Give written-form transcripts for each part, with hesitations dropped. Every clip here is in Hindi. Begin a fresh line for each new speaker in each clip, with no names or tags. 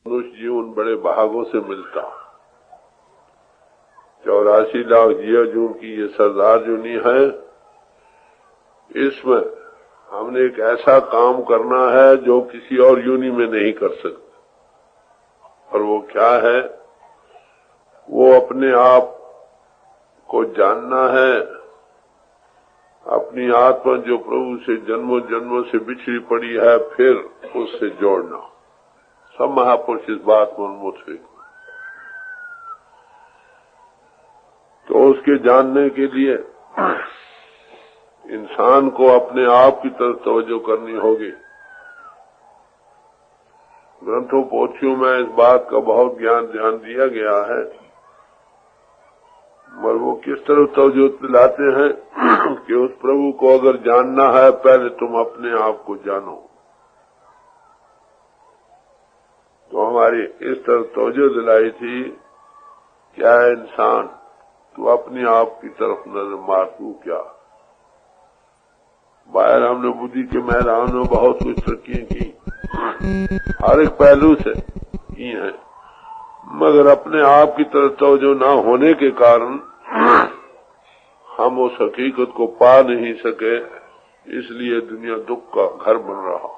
मनुष्य जीवन बड़े भागों से मिलता। 84 लाख जिया जून की ये सरदार जूनी है। इसमें हमने एक ऐसा काम करना है जो किसी और यूनि में नहीं कर सकते। और वो क्या है? वो अपने आप को जानना है, अपनी आत्मा जो प्रभु से जन्मों जन्मों से बिछड़ी पड़ी है फिर उससे जोड़ना। सब महापुरुष इस बात में उन्मुख हुए। तो उसके जानने के लिए इंसान को अपने आप की तरफ तवज्जो करनी होगी। ग्रंथों पोथियों में इस बात का बहुत ध्यान दिया गया है, मगर वो किस तरफ तवज्जो दिलाते हैं कि उस प्रभु को अगर जानना है पहले तुम अपने आप को जानो। तो हमारी इस तरफ तवज्जो दिलाई थी, क्या है इंसान, तू अपने आप की तरफ नजर मार, तू क्या। बाहर हमने बुद्धि के मैदान में बहुत कुछ तरक्की की, हर एक पहलू से की है, मगर अपने आप की तरफ तवज्जो न होने के कारण हम उस हकीकत को पा नहीं सके। इसलिए दुनिया दुख का घर बन रहा।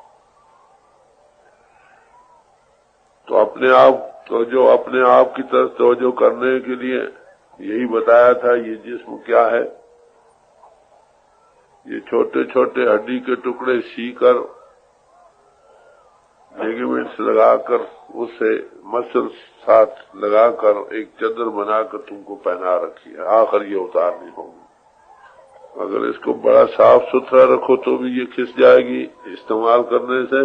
तो अपने आप की तरफ तवज्जो करने के लिए यही बताया था। ये जिस्म क्या है? ये छोटे छोटे हड्डी के टुकड़े सीकर लिगामेंट्स लगाकर उससे मसल साथ लगाकर एक चादर बनाकर तुमको पहना रखी है। आखिर ये उतारनी होगी। अगर इसको बड़ा साफ सुथरा रखो तो भी ये खिस जाएगी इस्तेमाल करने से।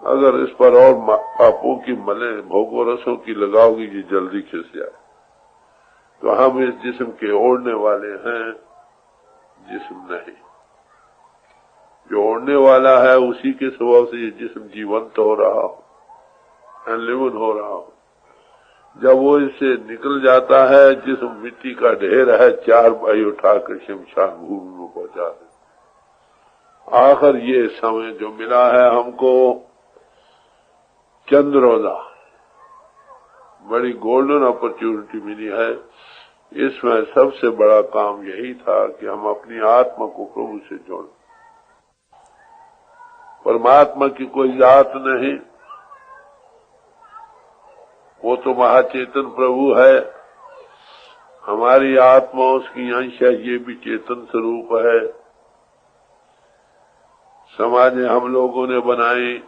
अगर इस पर और पापों की मले भोगों रसों की लगाओगी ये जल्दी खिस जाए। तो हम इस जिस्म के ओढ़ने वाले हैं, जिस्म नहीं। जो ओढ़ने वाला है उसी के स्वभाव से ये जिस्म जीवंत हो रहा हो, लिवन हो रहा हो। जब वो इससे निकल जाता है, जिस्म मिट्टी का ढेर है, 4 भाई उठाकर शमशान भूमि में पहुंचा दे। आखिर ये समय जो मिला है हमको, चंद रोजा बड़ी गोल्डन अपॉर्चुनिटी मिली है। इसमें सबसे बड़ा काम यही था कि हम अपनी आत्मा को प्रभु से जोड़ें। परमात्मा की कोई जात नहीं, वो तो महाचेतन प्रभु है। हमारी आत्मा उसकी अंश है, ये भी चेतन स्वरूप है। समाज हम लोगों ने बनाई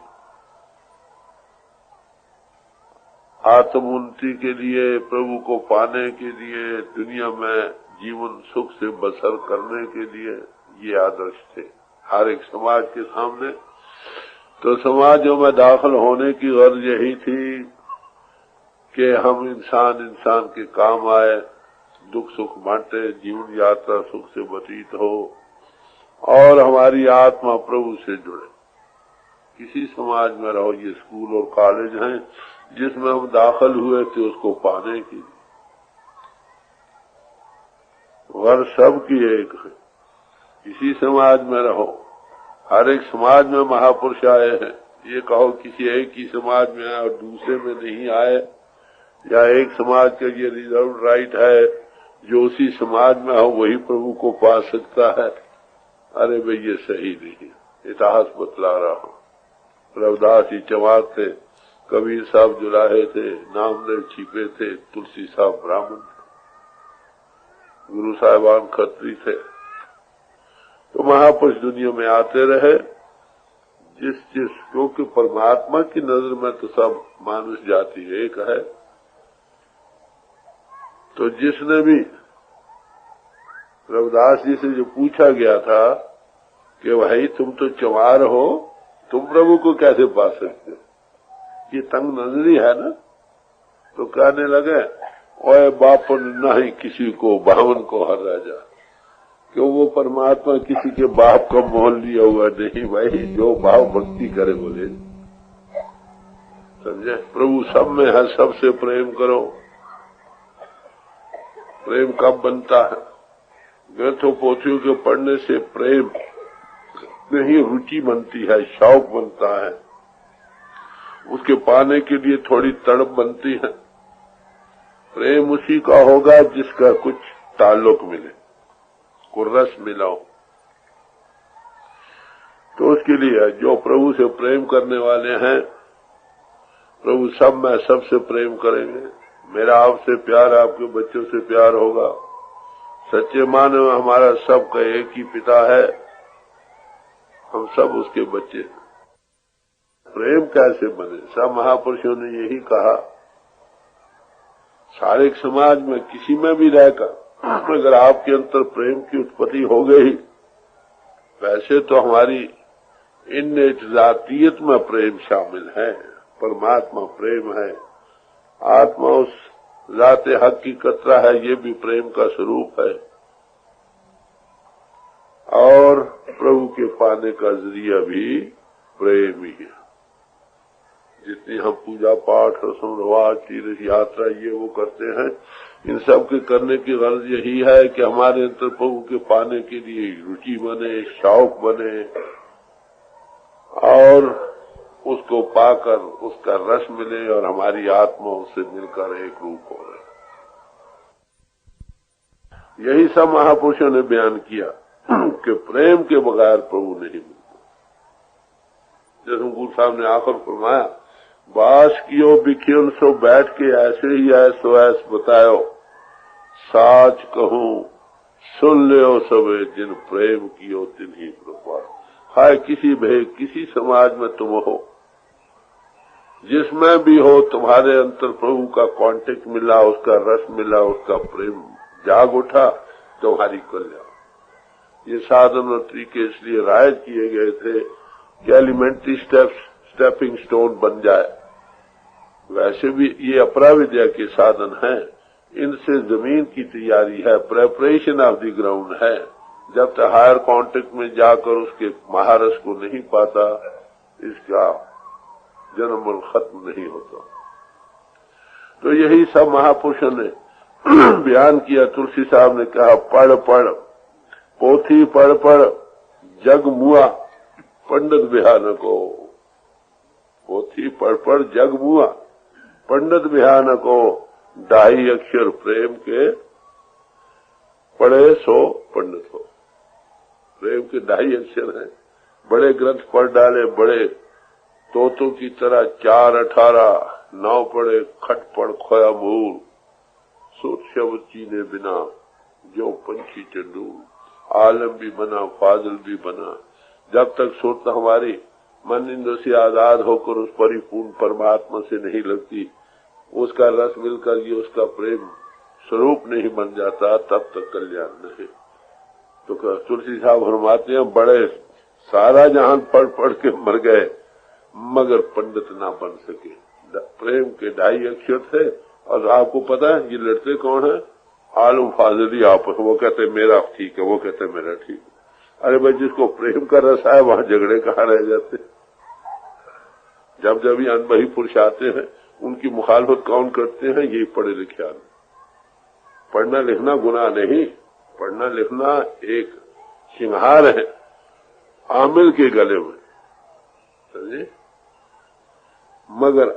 आत्म उन्नति के लिए, प्रभु को पाने के लिए, दुनिया में जीवन सुख से बसर करने के लिए। ये आदर्श थे हर एक समाज के सामने। तो समाजों में दाखिल होने की गर्ज यही थी कि हम इंसान के काम आए, दुख सुख बांटे, जीवन यात्रा सुख से व्यतीत हो और हमारी आत्मा प्रभु से जुड़े। किसी समाज में रहो, ये स्कूल और कॉलेज हैं जिसमें हम दाखिल हुए थे उसको पाने के लिए। वर सबकी एक है। किसी समाज में रहो, हर एक समाज में महापुरुष आए हैं। ये कहो किसी एक ही समाज में आए और दूसरे में नहीं आए, या एक समाज का ये रिजर्व राइट है जो उसी समाज में हो वही प्रभु को पा सकता है। अरे भाई ये सही नहीं। इतिहास बतला रहा हूं। रविदास जी चमार थे, कबीर साहब जुलाहे थे, नामदेव छिपे थे, तुलसी साहब ब्राह्मण थे, गुरु साहिबान खत्री थे। तो महापुरुष दुनिया में आते रहे। क्योंकि परमात्मा की नजर में तो सब मानुष जाति एक है। तो जिसने भी रविदास जी से जो पूछा गया था कि भाई तुम तो चमार हो, तुम प्रभु को कैसे पा सकते हो, ये तंग नजरी है ना। तो कहने लगे, ओए बापन नहीं किसी को बावन को हर राजा। क्यों? वो परमात्मा किसी के बाप का मोल लिया हुआ नहीं भाई। जो भाव भक्ति करे बोले, समझे। प्रभु सब में है, सबसे प्रेम करो। प्रेम कब बनता है? ग्रंथों पोथियों के पढ़ने से प्रेम नहीं, रुचि बनती है, शौक बनता है। उसके पाने के लिए थोड़ी तड़प बनती है। प्रेम उसी का होगा जिसका कुछ ताल्लुक मिले, को रस मिला हो। तो उसके लिए जो प्रभु से प्रेम करने वाले हैं, प्रभु सब में सबसे प्रेम करेंगे। मेरा आपसे प्यार, आपके बच्चों से प्यार होगा। सच्चे मानव हमारा सबका एक ही पिता है, हम सब उसके बच्चे हैं। प्रेम कैसे बने? सब महापुरुषों ने यही कहा। सारे समाज में किसी में भी रहकर अगर आपके अंतर प्रेम की उत्पत्ति हो गई, वैसे तो हमारी इन्नेट जातीयत में प्रेम शामिल है। परमात्मा प्रेम है, आत्मा उस जाते हक की कतरा है, ये भी प्रेम का स्वरूप है। और प्रभु के पाने का जरिया भी प्रेम ही है। जितनी हम पूजा पाठ, रस्म रिवाज, तीर्थ यात्रा ये वो करते हैं, इन सब के करने की गर्ज यही है कि हमारे अंतर प्रभु के पाने के लिए रुचि बने, शौक बने और उसको पाकर उसका रस मिले और हमारी आत्मा उससे मिलकर एक रूप हो रहे। यही सब महापुरुषों ने बयान किया कि प्रेम के बगैर प्रभु नहीं मिलता। जैसे गुरु साहब ने आकर फरमाया, बास कियो बिखियन सो बैठ के ऐसे ही ऐसो ऐस बतायो, साच कहूं सुन लियो सबे, जिन प्रेम कियो तिन ही कृपा। हाय किसी समाज में तुम हो, जिसमें भी हो, तुम्हारे अंतर प्रभु का कांटेक्ट मिला, उसका रस मिला, उसका प्रेम जाग उठा, तुम्हारी कल्याण। ये साधन और तरीके इसलिए राइज किए गए थे कि एलिमेंट्री स्टेपिंग स्टोन बन जाए। वैसे भी ये अपराविद्या के साधन हैं, इनसे जमीन की तैयारी है, प्रेपरेशन ऑफ द ग्राउंड है। जब तक हायर कांटेक्ट में जाकर उसके महारस को नहीं पाता, इसका जन्म खत्म नहीं होता। तो यही सब महापुरुषों ने बयान किया। तुलसी साहब ने कहा, पढ़ पढ़ पोथी पढ़ पढ़ जग मुआ, पंडित बिहानको। पोथी पढ़ पढ़ जग मुआ, पंडित बिहानको। ढाई अक्षर प्रेम के, पढ़े सो पंडित हो। प्रेम के 2.5 अक्षर हैं। बड़े ग्रंथ पढ़ डाले, बड़े तोतों की तरह 4, 18, 9 पढ़े, खट पढ़ खोया मूल, सोच शब्द चीने बिना जो पंछी चंडूल। आलम भी बना, फाजिल भी बना। जब तक सुरत हमारी मन इंद्र से आजाद होकर उस परिपूर्ण परमात्मा से नहीं लगती, उसका रस मिलकर ये उसका प्रेम स्वरूप नहीं बन जाता, तब तक कल्याण नहीं। तो तुलसी साहब फरमाते हैं, बड़े सारा जहान पढ़ पढ़ के मर गए, मगर पंडित ना बन सके। प्रेम के 2.5 अक्षर थे। और आपको पता है ये लड़ते कौन है? आलम फाजिली आपस। वो कहते मेरा ठीक है, वो कहते मेरा ठीक है। अरे भाई, जिसको प्रेम का रस है वहां झगड़े कहाँ रह जाते। जब जब ये अनबही पुरुष आते हैं, उनकी मुखालफत कौन करते हैं? यही पढ़े लिखे आदमी। पढ़ना लिखना गुनाह नहीं, पढ़ना लिखना एक सिंहार है आमिल के गले में, समझे? मगर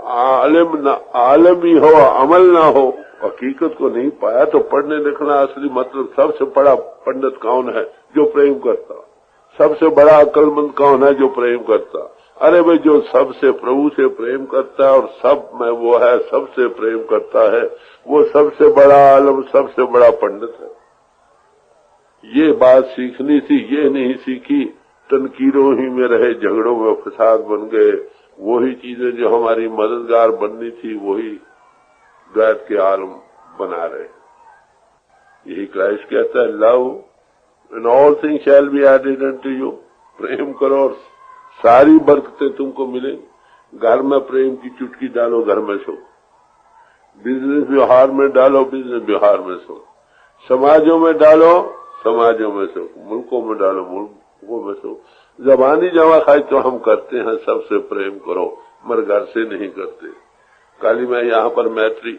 आलम ही हो, अमल ना हो, हकीकत को नहीं पाया, तो पढ़ने लिखना असली मतलब। सबसे बड़ा पंडित कौन है? जो प्रेम करता। सबसे बड़ा अक्लमंद कौन है? जो प्रेम करता। अरे भाई, जो सबसे प्रभु से प्रेम करता है और सब में वो है, सबसे प्रेम करता है, वो सबसे बड़ा आलम, सबसे बड़ा पंडित है। ये बात सीखनी थी, ये नहीं सीखी। तनकीरों ही में रहे, झगड़ों में फसाद बन गए। वही चीजें जो हमारी मददगार बननी थी, वही द्वैत के आलम बना रहे। यही क्राइस्ट कहता है, love and all things shall be added unto you. प्रेम करो और सारी बरकतें तुमको मिलेंगी। घर में प्रेम की चुटकी डालो, घर में सो। बिजनेस व्यवहार में डालो, बिजनेस व्यवहार में सो। समाजों में डालो, समाजों में सो। मुल्कों में डालो, मुल्कों में सो। जबानी जमा खाई तो हम करते हैं, सबसे प्रेम करो, मगर घर से नहीं करते। कल मैं यहाँ पर मैत्री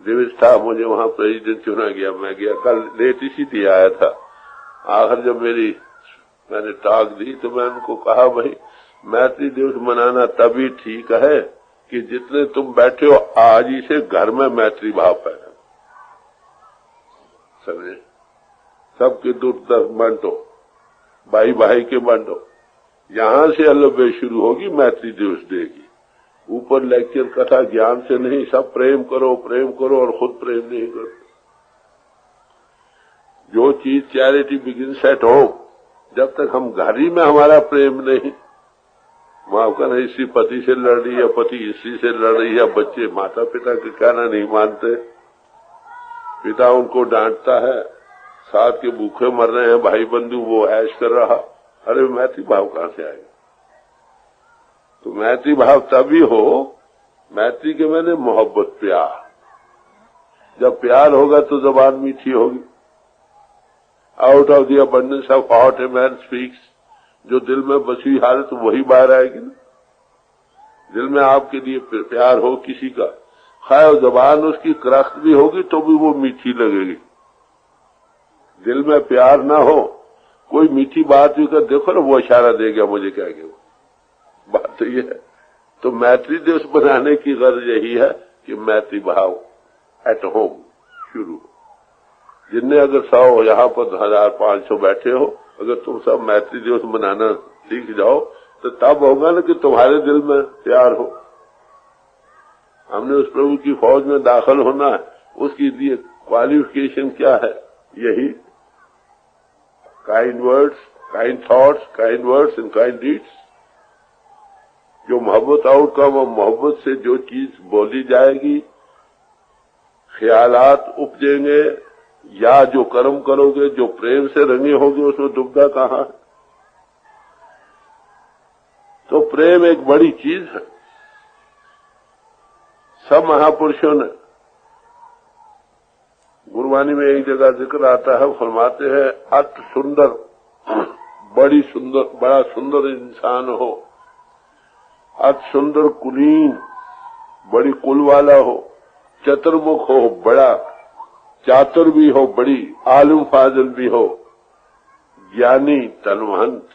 दिवस था, मुझे वहाँ प्रेसिडेंट चुना गया। मैं गया कल, लेट इसी आया था। आखिर जब मैंने टाक दी तो मैं उनको कहा, भाई मैत्री दिवस मनाना तभी ठीक है कि जितने तुम बैठे हो आज ही से घर में मैत्री भाव पैदा समझे। सबके दुख दर्द बांटो, भाई भाई के बांटो। यहां से अलव्य शुरू होगी मैत्री दिवस डे की। ऊपर लेक्चर कथा ज्ञान से नहीं, सब प्रेम करो और खुद प्रेम नहीं करते। जो चीज चैरिटी बिगिंस एट होम, जब तक हम घर ही में हमारा प्रेम नहीं, माँ का नहीं, इसी पति से लड़ रही है, पति इसी से लड़ रही है, बच्चे माता पिता के कहना नहीं मानते, पिता उनको डांटता है, साथ के भूखे मर रहे हैं, भाई बंधु वो ऐश कर रहा, अरे मैत्री भाव कहां से आएगा। तो मैत्री भाव तभी हो, मैत्री के मैंने मोहब्बत प्यार, जब प्यार होगा तो जबान मीठी होगी। Out of the abundance of heart a man speaks, जो दिल में बसी हालत तो वही बाहर आएगी ना। दिल में आपके लिए प्यार हो किसी का, खाए जबान उसकी करख्त भी होगी तो भी वो मीठी लगेगी। दिल में प्यार ना हो, कोई मीठी बात भी कर, देखो ना वो इशारा दे गया मुझे क्या गया, बात तो ये है। तो मैत्री दिवस बनाने की गर्ज यही है कि मैत्री भाव एट होम शुरू। जिनने अगर 100 यहाँ पर 1500 बैठे हो, अगर तुम सब मैत्री दिवस मनाना सीख जाओ तो तब होगा ना कि तुम्हारे दिल में प्यार हो। हमने उस प्रभु की फौज में दाखिल होना है, उसके लिए क्वालिफिकेशन क्या है? यही kind words, kind thoughts, kind words and kind deeds. जो मोहब्बत आउटकम और मोहब्बत से जो चीज बोली जाएगी, ख्यालात उपजेंगे, या जो कर्म करोगे जो प्रेम से रंगे होगे, उसमें दुविधा कहां है? तो प्रेम एक बड़ी चीज है। सब महापुरुषों ने, गुरबानी में एक जगह जिक्र आता है, फरमाते हैं अति सुंदर, बड़ा सुंदर इंसान हो, अति सुंदर कुलीन, बड़ी कुल वाला हो, चतुर्मुख हो, बड़ा चातुर भी हो, बड़ी आलिम फाजिल भी हो, ज्ञानी तनवंत,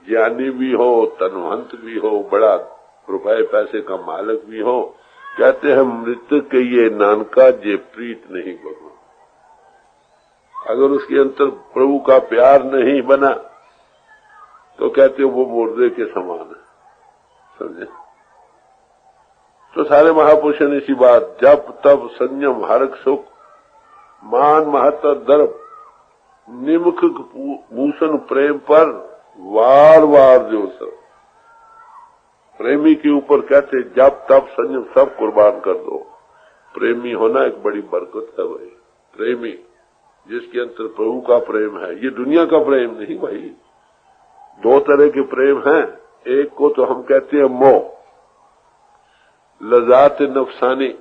ज्ञानी भी हो, तनवंत भी हो, बड़ा रुपए पैसे का मालिक भी हो। कहते हैं मृत्यु के ये नानका जे प्रीत नहीं बनो। अगर उसके अंतर प्रभु का प्यार नहीं बना तो कहते वो मुर्दे के समान है, समझे। तो सारे महापुरुषों ने इसी बात, जब तब संयम हर्ष सुख मान महत्व दर्प निमुख भूषण प्रेम पर वार वार जो सर प्रेमी के ऊपर कहते जब तब संयम सब कुर्बान कर दो। प्रेमी होना एक बड़ी बरकत है भाई। प्रेमी जिसके अंतर प्रभु का प्रेम है, ये दुनिया का प्रेम नहीं भाई। दो तरह के प्रेम हैं, एक को तो हम कहते हैं मोह, लजात नफसानी।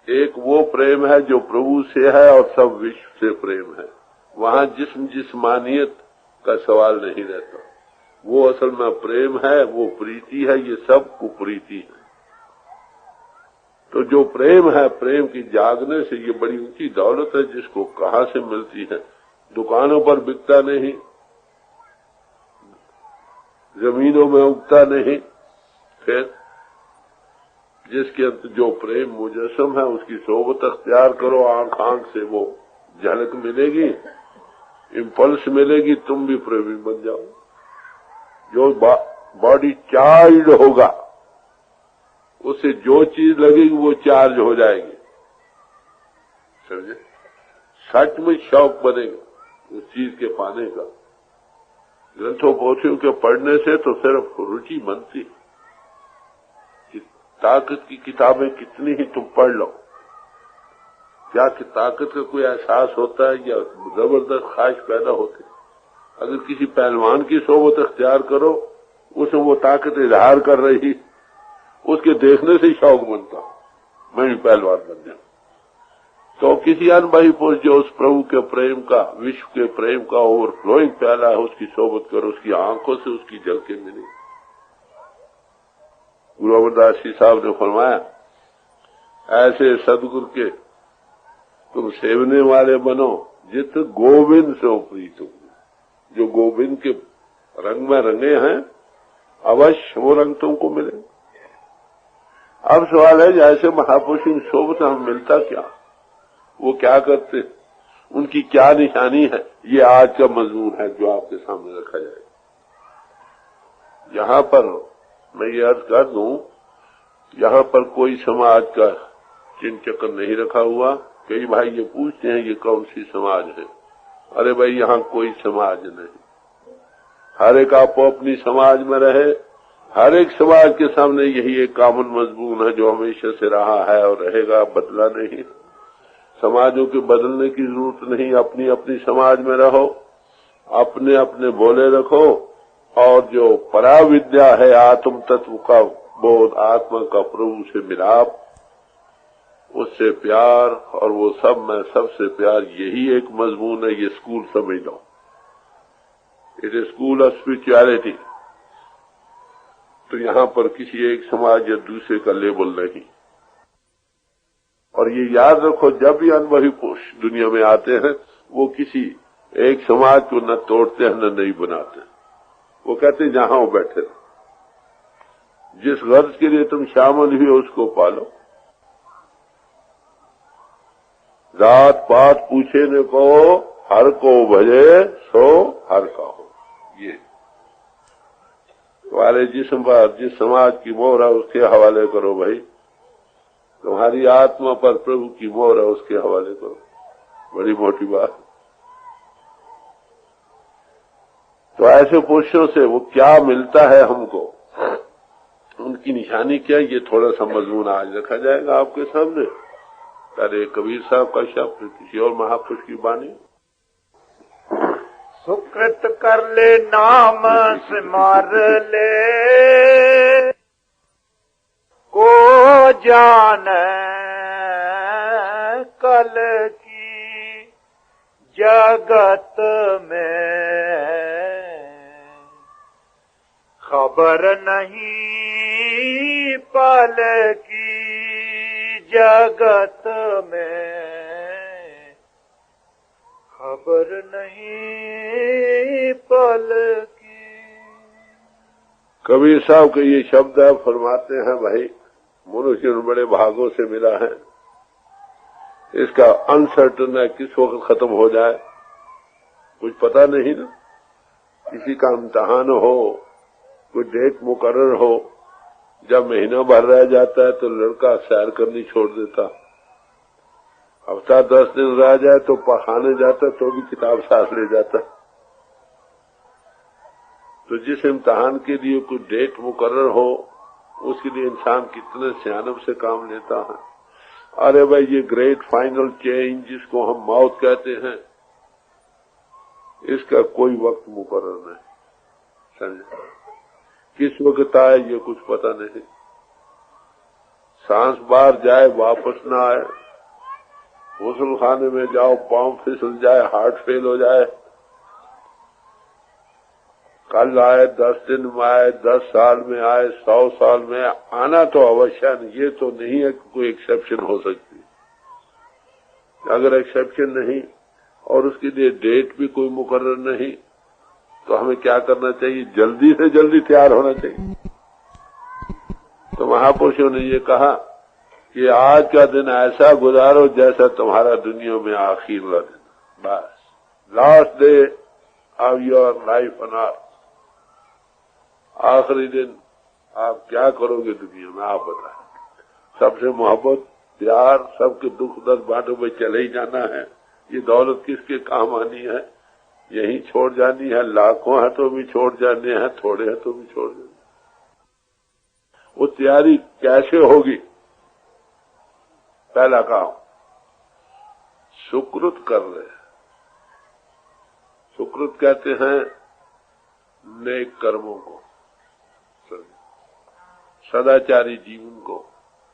एक वो प्रेम है जो प्रभु से है और सब विश्व से प्रेम है, वहां जिस्मानियत का सवाल नहीं रहता। वो असल में प्रेम है, वो प्रीति है, ये सब कुप्रीति है। तो जो प्रेम है, प्रेम की जागने से ये बड़ी ऊंची दौलत है, जिसको कहां से मिलती है, दुकानों पर बिकता नहीं, जमीनों में उगता नहीं। फिर जिसके अंदर जो प्रेम मुजस्सम है उसकी सोबत अख्तियार करो, आंख आंख से वो झलक मिलेगी, इम्पल्स मिलेगी, तुम भी प्रेमी बन जाओ। जो बॉडी चार्ज होगा उससे जो चीज लगेगी वो चार्ज हो जाएगी, समझे। सच में शौक बनेगा उस चीज के पाने का। ग्रंथों पोथियों के पढ़ने से तो सिर्फ रुचि बनती, ताकत की किताबें कितनी ही तुम पढ़ लो, क्या कि ताकत का कोई एहसास होता है या जबरदस्त ख्वाहिश पैदा होती। अगर किसी पहलवान की सोबत अख्तियार करो, उसमें वो ताकत इजहार कर रही, उसके देखने से ही शौक बनता, मैं भी पहलवान बन जाऊं। तो किसी अनबही पुरुष जो उस प्रभु के प्रेम का, विश्व के प्रेम का ओवरफ्लोइंग प्याला है, उसकी सोबत करो, उसकी आंखों से उसकी झलकें मिली। गुरु अमरदास जी साहब ने फरमाया, ऐसे सदगुरु के तुम सेवने वाले बनो जित गोविंद से प्रीत हो। जो गोविंद के रंग में रंगे हैं अवश्य वो रंग तुमको मिलेगा। अब सवाल है, जैसे महापुरुष इन सोबत हमें मिलता क्या, वो क्या करते, उनकी क्या निशानी है, ये आज का मजमून है जो आपके सामने रखा जाएगा। यहाँ पर मैं ये अर्ज कर दूं, यहाँ पर कोई समाज का चिन्ह चक्र नहीं रखा हुआ। कई भाई ये पूछते हैं ये कौन सी समाज है। अरे भाई, यहाँ कोई समाज नहीं, हर एक आपको अपनी समाज में रहे। हर एक समाज के सामने यही एक कॉमन मजमून है जो हमेशा से रहा है और रहेगा, बदला नहीं। समाजों के बदलने की जरूरत नहीं, अपनी अपनी समाज में रहो, अपने अपने बोले रखो, और जो पराविद्या है आत्म तत्व का बोध, आत्मा का प्रभु से मिलाप, उससे प्यार, और वो सब में सबसे प्यार, यही एक मजमून है। ये स्कूल समझ लो, it is school of spirituality. तो यहाँ पर किसी एक समाज या दूसरे का लेबल नहीं। और ये याद रखो, जब भी अनुभवी पुरुष दुनिया में आते हैं, वो किसी एक समाज को न तोड़ते हैं न नहीं बनाते। वो कहते हैं जहां वो बैठे, जिस गर्ज के लिए तुम शामिल हुए उसको पालो। जात पात पूछे न को, हर को भजे सो हर का हो। ये तुम्हारे जिस समाज की मोहर है उसके हवाले करो भाई, तुम्हारी आत्मा पर प्रभु की मोहर है उसके हवाले करो। बड़ी मोटी बात। तो ऐसे पुरुषों से वो क्या मिलता है हमको, उनकी निशानी क्या, ये थोड़ा सा मजमून आज रखा जाएगा आपके सामने। अरे कबीर साहब का शब्द, किसी और महापुरुष की वाणी।
सुकृत कर ले नाम सिमर ले, को जान कल की जगत में, खबर नहीं पल की जगत में, खबर नहीं पल की।
कबीर साहब के ये शब्द है, फरमाते हैं भाई मनुष्य बड़े भागों से मिला है, इसका अनसर्टन है किस वक्त खत्म हो जाए, कुछ पता नहीं ना। किसी का इम्तहान हो, कोई डेट मुकर्रर हो, जब महीना भर रह जाता है तो लड़का सैर करनी छोड़ देता, हफ्ता 10 दिन रह जाए तो पढ़ाने जाता तो भी किताब साथ ले जाता। तो जिस इम्तहान के लिए कोई डेट मुकर्रर हो, उसके लिए इंसान कितने सियानब से काम लेता है। अरे भाई, ये ग्रेट फाइनल चेंज जिसको हम मौत कहते हैं, इसका कोई वक्त मुकर्रर नहीं, समझे। किस वक्त आए ये कुछ पता नहीं। सांस बाहर जाए वापस ना आए, गुस्ल खाने में जाओ पांव फिसल जाए, हार्ट फेल हो जाए, कल आए, 10 दिन में आए, 10 साल में आए, 100 साल में आना तो अवश्य नहीं। ये तो नहीं है कि कोई एक्सेप्शन हो सकती। अगर एक्सेप्शन नहीं और उसके लिए डेट भी कोई मुकर्रर नहीं, तो हमें क्या करना चाहिए, जल्दी से जल्दी तैयार होना चाहिए। तो महापुरुषों ने ये कहा कि आज का दिन ऐसा गुजारो जैसा तुम्हारा दुनिया में आखिर का दिन, बस last day of your life on earth. आखिरी दिन आप क्या करोगे दुनिया में, आप बताएं। सबसे मोहब्बत प्यार, सबके दुख दर्द बांटो में चले ही जाना है। ये दौलत किसके काम आनी है, यही छोड़ जानी है। लाखों है तो भी छोड़ जाने हैं, थोड़े हैं तो भी छोड़ जाने। वो तैयारी कैसे होगी, पहला काम सुकृत कर ले। सुकृत कहते हैं नेक कर्मों को, सदाचारी जीवन को।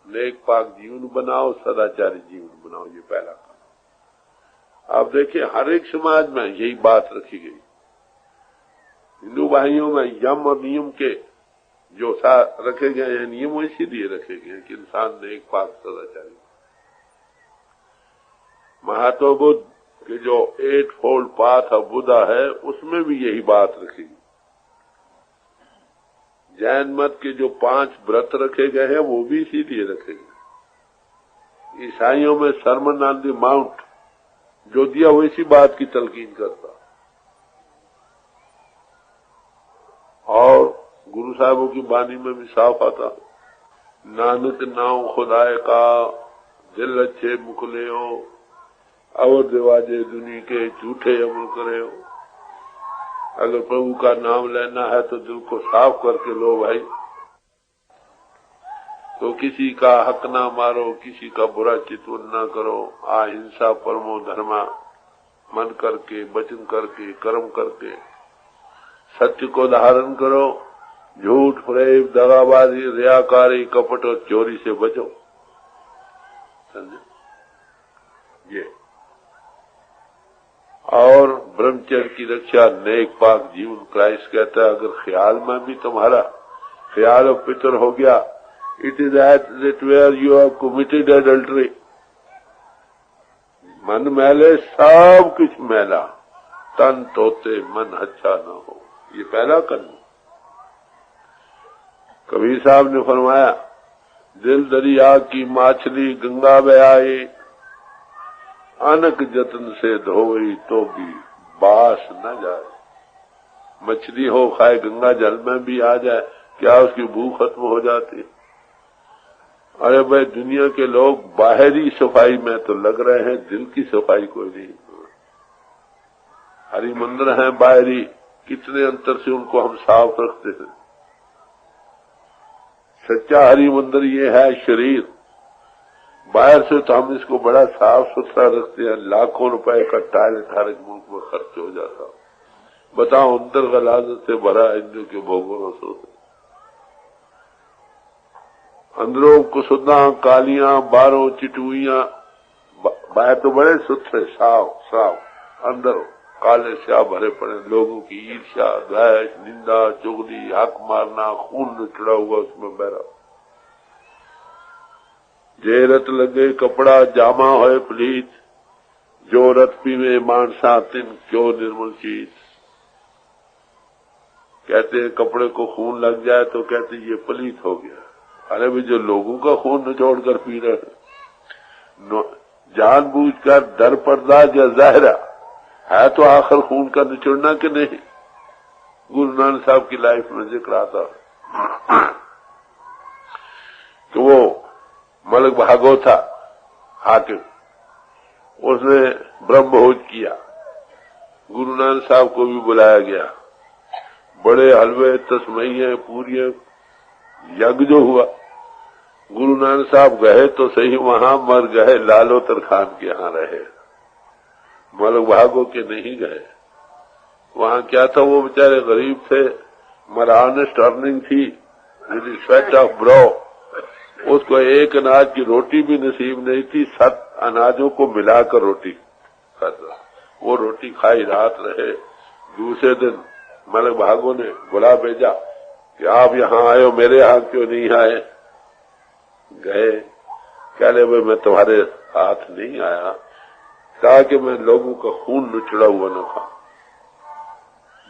नेक पाक जीवन बनाओ, सदाचारी जीवन बनाओ, ये पहला काम। आप देखिए हर एक समाज में यही बात रखी गई। हिंदू भाइयों में यम और नियम के जो रखे गए हैं, नियम इसीलिए रखे गए हैं कि इंसान नेक पाक सदाचारी। महात्मा बुद्ध के जो 8 फोल्ड पाथ ऑफ बुद्धा है, उसमें भी यही बात रखी। जैन मत के जो 5 व्रत रखे गए हैं वो भी इसीलिए रखे गए। ईसाइयों में सरमन ऑन द माउंट जो दिया वो इसी बात की तलकीन करता। और गुरु साहबों की बानी में भी साफ आता, नानक नाम खुदाए का दिल अच्छे मुखले हो, और रिवाजे दुनिया के झूठे अमल करे हो। अगर प्रभु का नाम लेना है तो दिल को साफ करके लो भाई। तो किसी का हक ना मारो, किसी का बुरा चितवन ना करो, अहिंसा परमो धर्मा, मन करके, वचन करके, कर्म करके सत्य को धारण करो। झूठ, फरेब, दगाबाजी, रियाकारी, कपट और चोरी से बचो। समझे? ये और ब्रह्मचर्य की रक्षा, नेक पाक जीवन। क्राइस्ट कहता है अगर ख्याल में भी तुम्हारा ख्याल और पितर हो गया, it is at where you have committed adultery. मन मैले सब कुछ मैला, तन तोते मन अच्छा न हो। ये पहला कर्म। कबीर साहब ने फरमाया, दिल दरिया की माछली गंगा में आई, अनक जतन से धोई तो भी बास न जाए। मछली हो खाए गंगा जल में भी आ जाए, क्या उसकी भूख खत्म हो जाती? अरे भाई, दुनिया के लोग बाहरी सफाई में तो लग रहे हैं, दिल की सफाई कोई नहीं। हरि मंदिर हैं बाहरी, कितने अंतर से उनको हम साफ रखते हैं। सच्चा हरि मंदिर ये है शरीर। बाहर से तो हम इसको बड़ा साफ सुथरा रखते हैं, लाखों रुपए का टाइल हर एक मुल्क में खर्च हो जाता। बताओ अंदर गलाजत से भरा इंद्र के भोगों से। अंदरों कुसुदा कालियां, बारों चिटुइयां, बाहर तो बड़े सुथरे साफ साफ, अंदर काले स्याह भरे पड़े। लोगों की ईर्ष्या, द्वेष, निंदा, चुगली, हक मारना, खून निचड़ा हुआ उसमें बहरा। जे रत लगे कपड़ा जामा होए पलीत, जो रत पीवे मानसा तिन क्यों निर्मल चीज। कहते हैं कपड़े को खून लग जाए तो कहते ये पलीत हो गया। अरे भी जो लोगों का खून निचोड़ कर पी रहे, जानबूझकर दर पर्दा या ज़ाहिरा है तो आखिर खून का निचोड़ना कि नहीं। गुरु नानक साहब की लाइफ में जिक्र आता कि वो मलक भागो था हाकिम, उसने ब्रह्म भोज किया। गुरु नानक साहब को भी बुलाया गया। बड़े हलवे, तस्मैये, पूरियां, यज्ञ जो हुआ। गुरु नानक साहब गए तो सही, वहां मर गए, लालोतर खान के यहाँ रहे, मलक भागो के नहीं गए। वहां क्या था, वो बेचारे गरीब थे, मरानस्ट अर्निंग थी, स्वेट ऑफ ब्रो। उसको एक अनाज की रोटी भी नसीब नहीं थी, 7 अनाजों को मिलाकर रोटी खाता। वो रोटी खाई रात रहे। दूसरे दिन मलक भागो ने बुला भेजा कि आप यहाँ आए हो, मेरे यहाँ क्यों नहीं आए? गए, कह ले भाई मैं तुम्हारे हाथ नहीं आया, कहा कि मैं लोगों का खून निचड़ा हुआ न खा।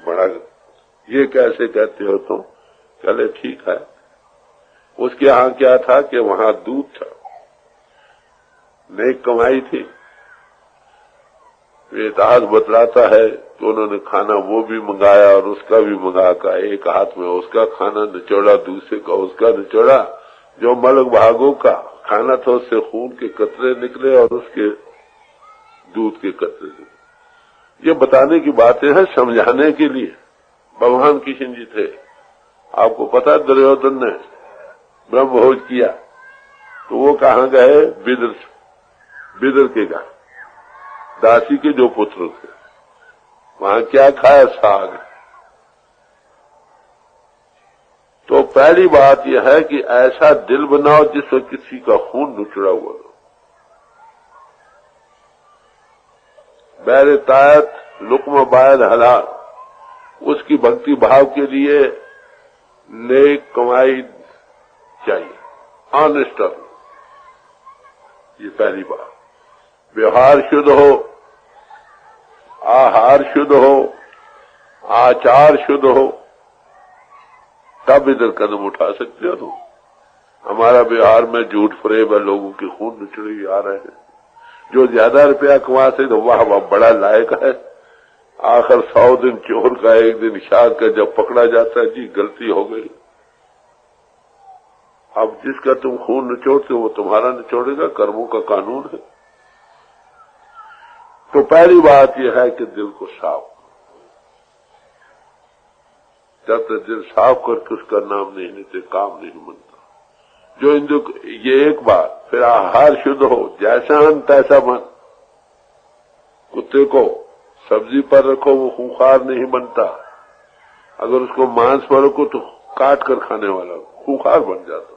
बड़ा, ये कैसे कहते हो तुम? चले ठीक है। उसके यहाँ क्या था कि वहां दूध था, नेक कमाई थी। इतिहास बतलाता है कि उन्होंने खाना वो भी मंगाया और उसका भी मंगाकर एक हाथ में उसका खाना निचोड़ा, दूसरे का उसका निचोड़ा। जो मलक भागो का खाना था उससे खून के कतरे निकले और उसके दूध के कतरे निकले। ये बताने की बातें हैं, समझाने के लिए। भगवान किशन जी थे, आपको पता, दुर्योधन ने ब्रह्म भोज किया तो वो कहाँ गए? बिदर के घर, दासी के जो पुत्र थे, वहां क्या खाया? साग। तो पहली बात यह है कि ऐसा दिल बनाओ जिससे किसी का खून निचड़ा हुआ हो। बैर तायत लुक्म बायद हलाल, उसकी भक्ति भाव के लिए नेक कमाई चाहिए, ऑनेस्ट। ये पहली बात। व्यवहार शुद्ध हो, आहार शुद्ध हो, आचार शुद्ध हो, तब इधर कदम उठा सकते हो तुम। हमारा बिहार में झूठ फरेब है, लोगों के खून निचड़े आ रहे हैं। जो ज्यादा रुपया कमाते तो वाह वाह बड़ा लायक है, आखिर 100 दिन चोर का 1 दिन शाद का जब पकड़ा जाता है, जी गलती हो गई। अब जिसका तुम खून निचोड़ते हो वो तुम्हारा निचोड़ेगा, कर्मों का कानून है। तो पहली बात यह है कि दिल को साफ, जब तक दिल साफ करके उसका नाम नहीं लेते काम नहीं बनता। जो इंद्र ये एक बात, फिर आहार शुद्ध हो, जैसा अन्न तैसा मन। कुत्ते को सब्जी पर रखो वो खूंखार नहीं बनता, अगर उसको मांस पर रखो तो काट कर खाने वाला खूंखार बन जाता।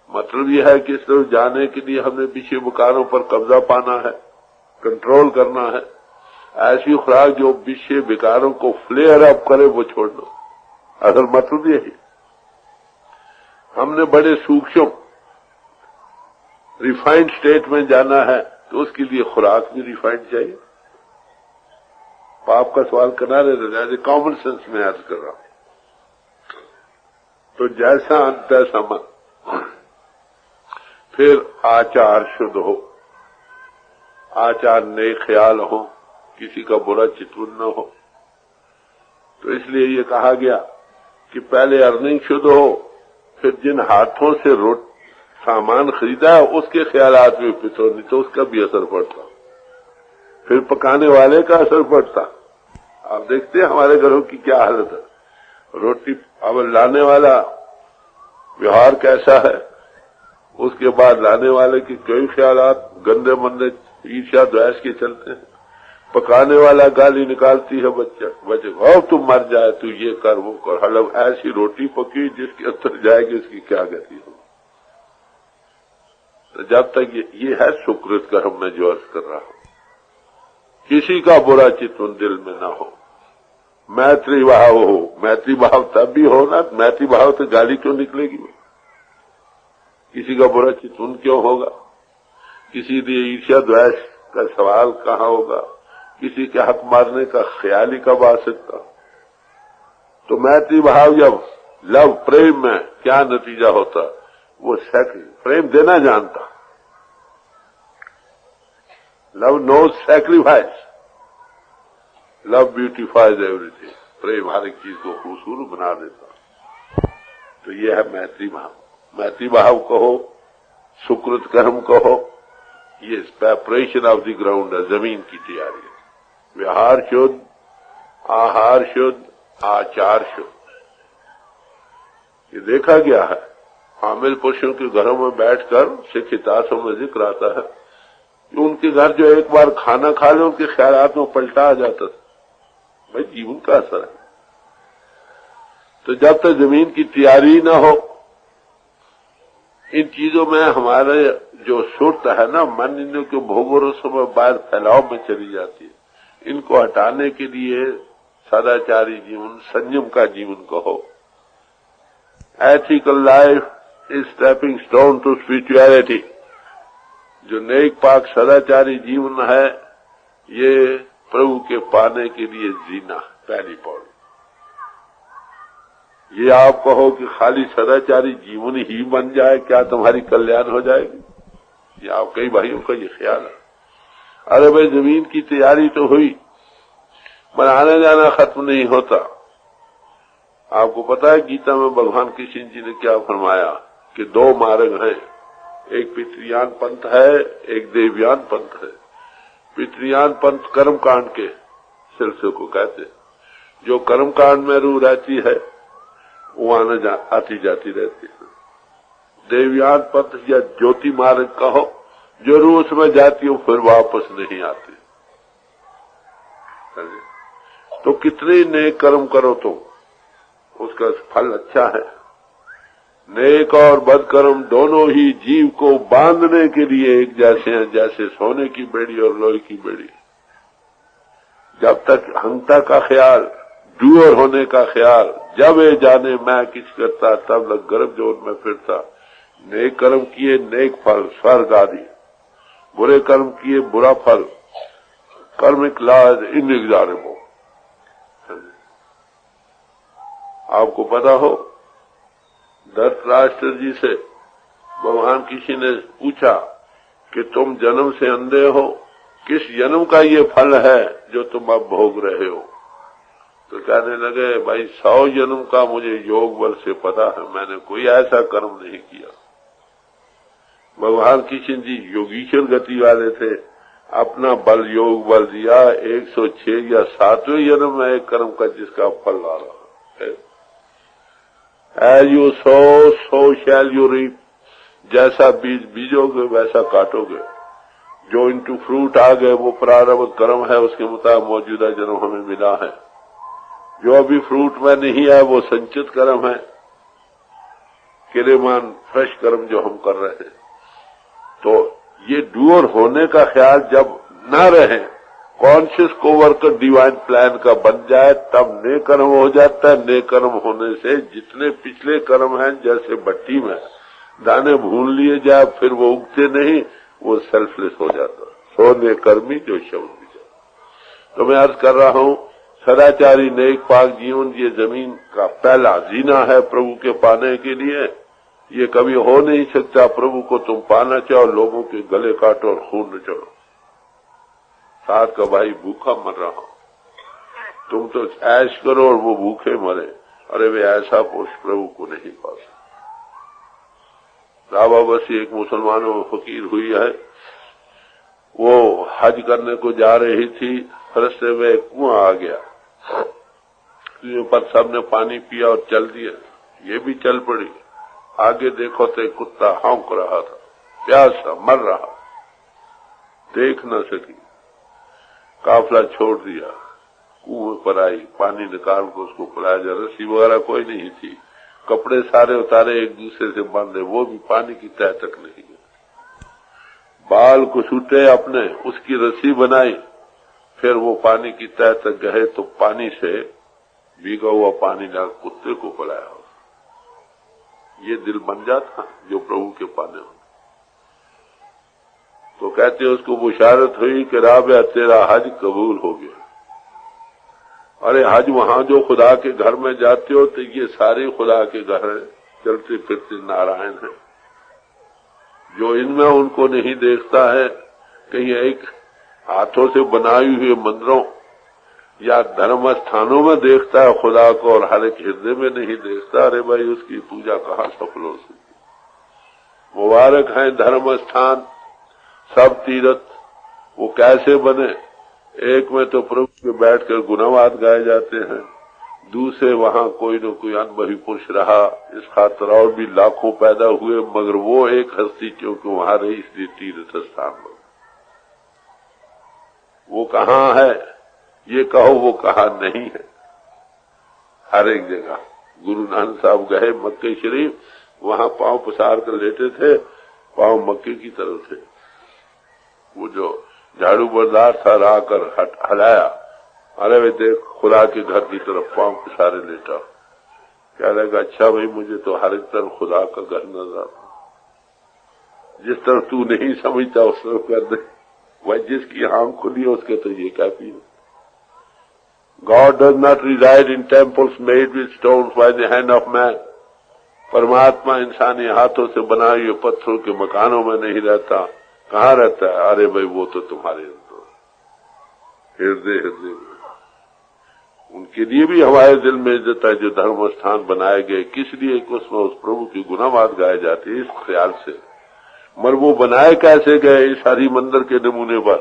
मतलब यह है कि इस तरह जाने के लिए हमने विषय विकारों पर कब्जा पाना है, कंट्रोल करना है। ऐसी खुराक जो विषय विकारों को फ्लेयर अप करे वो छोड़ दो। असल मतलब यही, हमने बड़े सूक्ष्म रिफाइंड स्टेट में जाना है तो उसके लिए खुराक भी रिफाइंड चाहिए। पाप का सवाल करना रहे, कॉमन सेंस में अर्ज कर रहा हूं। तो जैसा अंत तैसा मन। फिर आचार शुद्ध हो, आचार नेक ख्याल हो, किसी का बुरा चितवन न हो। तो इसलिए ये कहा गया कि पहले अर्निंग शुद्ध हो, फिर जिन हाथों से सामान खरीदा है उसके ख्यालात में पिछो, नहीं तो उसका भी असर पड़ता, फिर पकाने वाले का असर पड़ता। आप देखते हैं हमारे घरों की क्या हालत है। रोटी अब लाने वाला व्यवहार कैसा है, उसके बाद लाने वाले के कई ख्यालात गंदे मंदे ईर्ष्या द्वेष के चलते हैं। पकाने वाला गाली निकालती है बच्चे को, तुम मर जाए, तू ये कर वो कर। हलब ऐसी रोटी पकी जिसके अंदर जाएगी उसकी क्या गति हो। तो जब तक ये है सुकृत कर्म में जो अर्ज कर रहा हूं, किसी का बुरा चित्तवन दिल में ना हो, मैत्री भाव हो। मैत्री भाव तब भी हो ना, मैत्री भाव तो गाली क्यों निकलेगी। किसी का बुरा चित्तवन क्यों होगा, किसी लिए ईर्ष्या द्वेष का सवाल कहां होगा, किसी के हक मारने का ख्याल ही कब आ सकता। तो मैत्री भाव या लव प्रेम में क्या नतीजा होता, वो प्रेम देना जानता। Love knows sacrifice, love beautifies everything. प्रेम हर एक चीज को खूबसूरत बना देता। तो ये है मैत्री भाव। मैत्री भाव कहो, सुकृत कर्म कहो, ये प्रेपरेशन ऑफ द ग्राउंड है, जमीन की तैयारी है। व्यवहार शुद्ध, आहार शुद्ध, आचार शुद्ध। ये देखा गया है, हामिल पुरुषों के घरों में बैठकर सिख इतिहासों में जिक्र आता है कि उनके घर जो एक बार खाना खा ले उनके ख्यालात में पलटा आ जाता था। भाई जीवन का असर है। तो जब तक जमीन की तैयारी न हो, इन चीजों में हमारे जो सुरत है ना, मन इन के भोगों समय बाहर फैलाव में चली जाती है। इनको हटाने के लिए सदाचारी जीवन, संयम का जीवन कहो। Ethical life is stepping stone to spirituality. जो नेक पाक सदाचारी जीवन है, ये प्रभु के पाने के लिए जीना पहली पौड़ी। ये आप कहो कि खाली सदाचारी जीवन ही बन जाए, क्या तुम्हारी कल्याण हो जाएगी? ये आप कई भाइयों का ये ख्याल है। अरे भाई जमीन की तैयारी तो हुई, बनाने जाना खत्म नहीं होता। आपको पता है गीता में भगवान कृष्ण जी ने क्या फरमाया कि 2 मार्ग हैं, एक पितृयान पंथ है, एक देवयान पंथ है। पितृयान पंथ कर्म कांड के सिलसिले को कहते हैं। जो कर्म कांड में रूह रहती है वो आती जाती रहती है। देवयान पंथ या ज्योति मार्ग कहो, जो रूह उसमें जाती हो फिर वापस नहीं आती। तो कितने नेक कर्म करो तो उसका फल अच्छा है। नेक और बद कर्म दोनों ही जीव को बांधने के लिए एक जैसे हैं, जैसे सोने की बेड़ी और लोहे की बेड़ी। जब तक अहंता का ख्याल, डूअर होने का ख्याल, जब ये जाने मैं किस करता तब लग गर्भ जोन में फिरता। नेक कर्म किए नेक फल स्वर्ग आदि, बुरे कर्म किए बुरा फल कर्मिक लाज इनएग्जारेबल। आपको पता हो, धृतराष्ट्र जी से भगवान किसी ने पूछा कि तुम जन्म से अंधे हो, किस जन्म का ये फल है जो तुम अब भोग रहे हो? तो कहने लगे, भाई 100 जन्म का मुझे योग बल से पता है, मैंने कोई ऐसा कर्म नहीं किया। भगवान कृष्ण जी योगीश्वर गति वाले थे, अपना बल योग बल दिया 106 या 7वें जन्म में एक कर्म का जिसका फल ला रहा है। As you sow, so shall you reap। जैसा बीज बीजोगे वैसा काटोगे। जो इनटू फ्रूट आ गए वो प्रारब्ध कर्म है, उसके मुताबिक मौजूदा जन्म हमें मिला है। जो अभी फ्रूट में नहीं आए वो संचित कर्म है, किरेमान फ्रेश कर्म जो हम कर रहे हैं। तो ये डूअर होने का ख्याल जब न रहे, कॉन्शियस कोवर्कर डिवाइन प्लान का बन जाए, तब नेक कर्म हो जाता है। नेक कर्म होने से जितने पिछले कर्म हैं, जैसे भट्टी में दाने भून लिए जाए फिर वो उगते नहीं, वो सेल्फलेस हो जाता। सो नेक कर्मी जो शब्द भी जाए। तो मैं अर्ज कर रहा हूं, सदाचारी नेक पाक जीवन ये जमीन का पहला जीना है प्रभु के पाने के लिए। ये कभी हो नहीं सकता प्रभु को तुम पाना चाहो, लोगों के गले काटो और खून न चढ़ो। साथ का भाई भूखा मर रहा हो, तुम तो ऐश करो और वो भूखे मरे। अरे वे ऐसा पुरुष प्रभु को नहीं पा सकते। राबा बसी एक मुसलमानों फकीर हुई है, वो हज करने को जा रही थी, रास्ते में एक कुआं आ गया, कुएं पर सबने पानी पिया और चल दिया, ये भी चल पड़ी। आगे देखो तो एक कुत्ता हौंक रहा था, प्यासा मर रहा, देख न सकी, काफला छोड़ दिया, कुएं पर आई, पानी निकाल को उसको पिलाया जा। रस्सी वगैरह कोई नहीं थी, कपड़े सारे उतारे, एक दूसरे से बांधे, वो भी पानी की तह तक नहीं गए। बाल को छूटे अपने, उसकी रस्सी बनाई, फिर वो पानी की तह तक गए तो पानी से भीगा हुआ पानी डाल कुत्ते को पिलाया। ये दिल बन जाता जो प्रभु के पाने हो। तो कहते उसको बुशारत हुई कि राबिया तेरा हज कबूल हो गया। अरे हज वहां जो खुदा के घर में जाते हो तो ये सारे खुदा के घर हैं, चलते फिरते नारायण हैं। जो इनमें उनको नहीं देखता है, कहीं एक हाथों से बनाई हुए मंदिरों या धर्म स्थानों में देखता है खुदा को और हर एक हृदय में नहीं देखता। अरे भाई उसकी पूजा कहाँ सफल हो सकती। मुबारक है धर्म स्थान, सब तीर्थ। वो कैसे बने? एक में तो प्रभु के बैठकर गुणवाद गाए जाते हैं, दूसरे वहां कोई न कोई अनुभवी पुरुष रहा, इस खातर और भी लाखों पैदा हुए, मगर वो एक हस्ती क्योंकि वहां रही इसलिए तीर्थ स्थान बना। वो कहाँ है ये कहो, वो कहा नहीं है। हर एक जगह गुरु नानक साहब गए मक्के शरीफ, वहां पांव पसार कर लेटे थे, पांव मक्के की तरफ थे। वो जो झाड़ू बरदार था आकर हलाया, अरे वे देख खुदा के घर की तरफ पांव पसारे लेटा। क्या लगा, अच्छा भाई मुझे तो हर एक तरफ खुदा का घर नजर आता, जिस तरफ तू नहीं समझता उस तरफ कर दे। वह जिसकी आंख खुली है उसके तो ये काफी है। God does not reside in temples made with stones by the hand of man। परमात्मा इंसानी हाथों से बनाए हुए पत्थरों के मकानों में नहीं रहता। कहाँ रहता है? अरे भाई वो तो तुम्हारे अंदर हृदय हृदय में। उनके लिए भी हमारे दिल में इज्जत है जो धर्म स्थान बनाए गए, किस लिए? उसमें उस प्रभु की गुनावाद गाए जाते हैं, इस ख्याल से। मगर वो बनाए कैसे गए? इस हरि मंदिर के नमूने पर,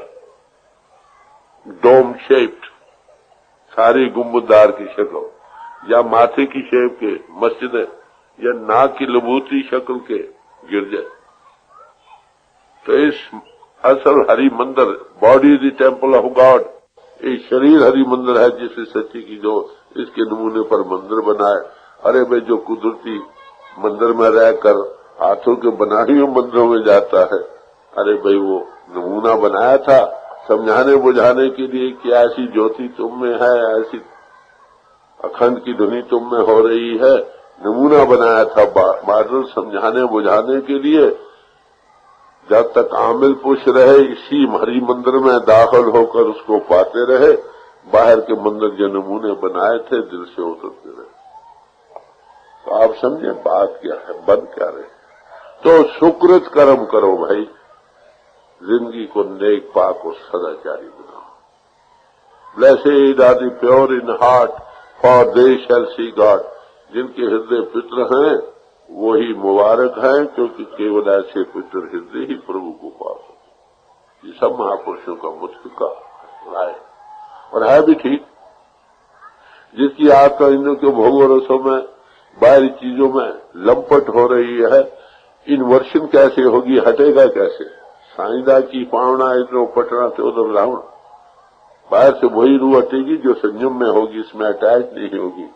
डोम शेप्ड, सारी गुंबददार की शक्ल, या माथे की शेप के मस्जिदें, या नाक की लबूती शक्ल के गिरजे। तो इस असल हरि मंदिर, body is the temple of God, ये शरीर हरि मंदिर है जिसे सच्ची की जो इसके नमूने पर मंदिर बनाए। अरे भाई जो कुदरती मंदिर में रहकर हाथों के बनाए हुए मंदिरों में जाता है, अरे भाई वो नमूना बनाया था समझाने बुझाने के लिए कि ऐसी ज्योति तुम में है, ऐसी अखंड की ध्वनि तुम में हो रही है। नमूना बनाया था मॉडल समझाने बुझाने के लिए। जब तक आमिल पुरुष रहे इसी हरि मंदिर में दाखिल होकर उसको पाते रहे, बाहर के मंदिर जो नमूने बनाए थे दिल से उतरते रहे। तो आप समझे बात क्या है, बन क्या रहे। तो सुकृत कर्म करो भाई, जिंदगी को नेक पाक और सदाचारी बनाओ। Blessed are the pure in heart, for they shall see God. जिनके हृदय पित्र हैं वही मुबारक हैं, क्योंकि केवल ऐसे पित्र हृदय ही प्रभु को पा सकते। ये सब महापुरुषों का मुख्य का राय, और है भी ठीक। जिसकी आत्मा इंद्रियों के भोग और रसों में, बाहरी चीजों में लंपट हो रही है, इन्वर्शन कैसे होगी, हटेगा कैसे। साईदा की पावना इधर पटना से उधर रावण, बाहर से वही रूह हटेगी जो संयम में होगी, इसमें अटैच नहीं होगी।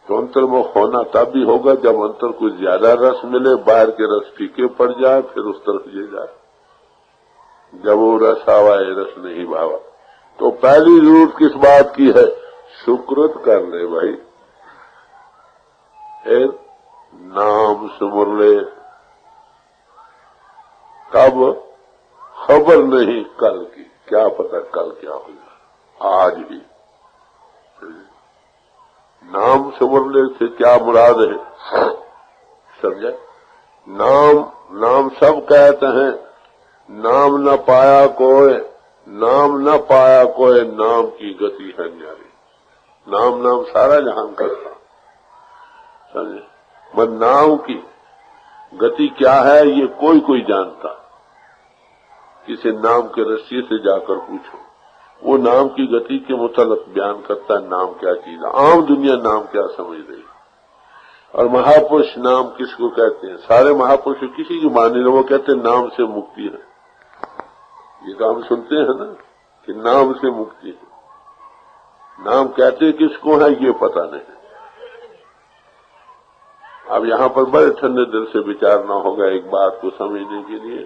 तो अंतर्मुख होना तब भी होगा जब अंतर को ज्यादा रस मिले, बाहर के रस फीके पड़ जाए, फिर उस तरफ ले जाए। जब वो रस आवाए रस नहीं भावा। तो पहली जरूरत किस बात की है, सुकृत कर ले भाई, फिर नाम सुमर ले। कब, खबर नहीं कल की, क्या पता कल क्या होगा, आज ही। नाम सुमरने से क्या मुराद है, समझे। नाम सब कहते हैं, नाम न पाया कोई, नाम न पाया कोई, नाम की गति है न्यारी। नाम सारा जहां करता, समझे। मगर नाम की गति क्या है ये कोई जानता। किसी नाम के रस्सी से जाकर पूछो, वो नाम की गति के मुतालिक बयान करता है नाम क्या चीज है। आम दुनिया नाम क्या समझ रही। और महापुरुष नाम किसको कहते हैं, सारे महापुरुष किसी की मान लो, वो कहते हैं नाम से मुक्ति है। ये तो हम सुनते हैं ना कि नाम से मुक्ति है। नाम कहते किसको है ये पता नहीं। अब यहां पर बड़े ठंडे दिल से विचारना होगा एक बात को समझने के लिए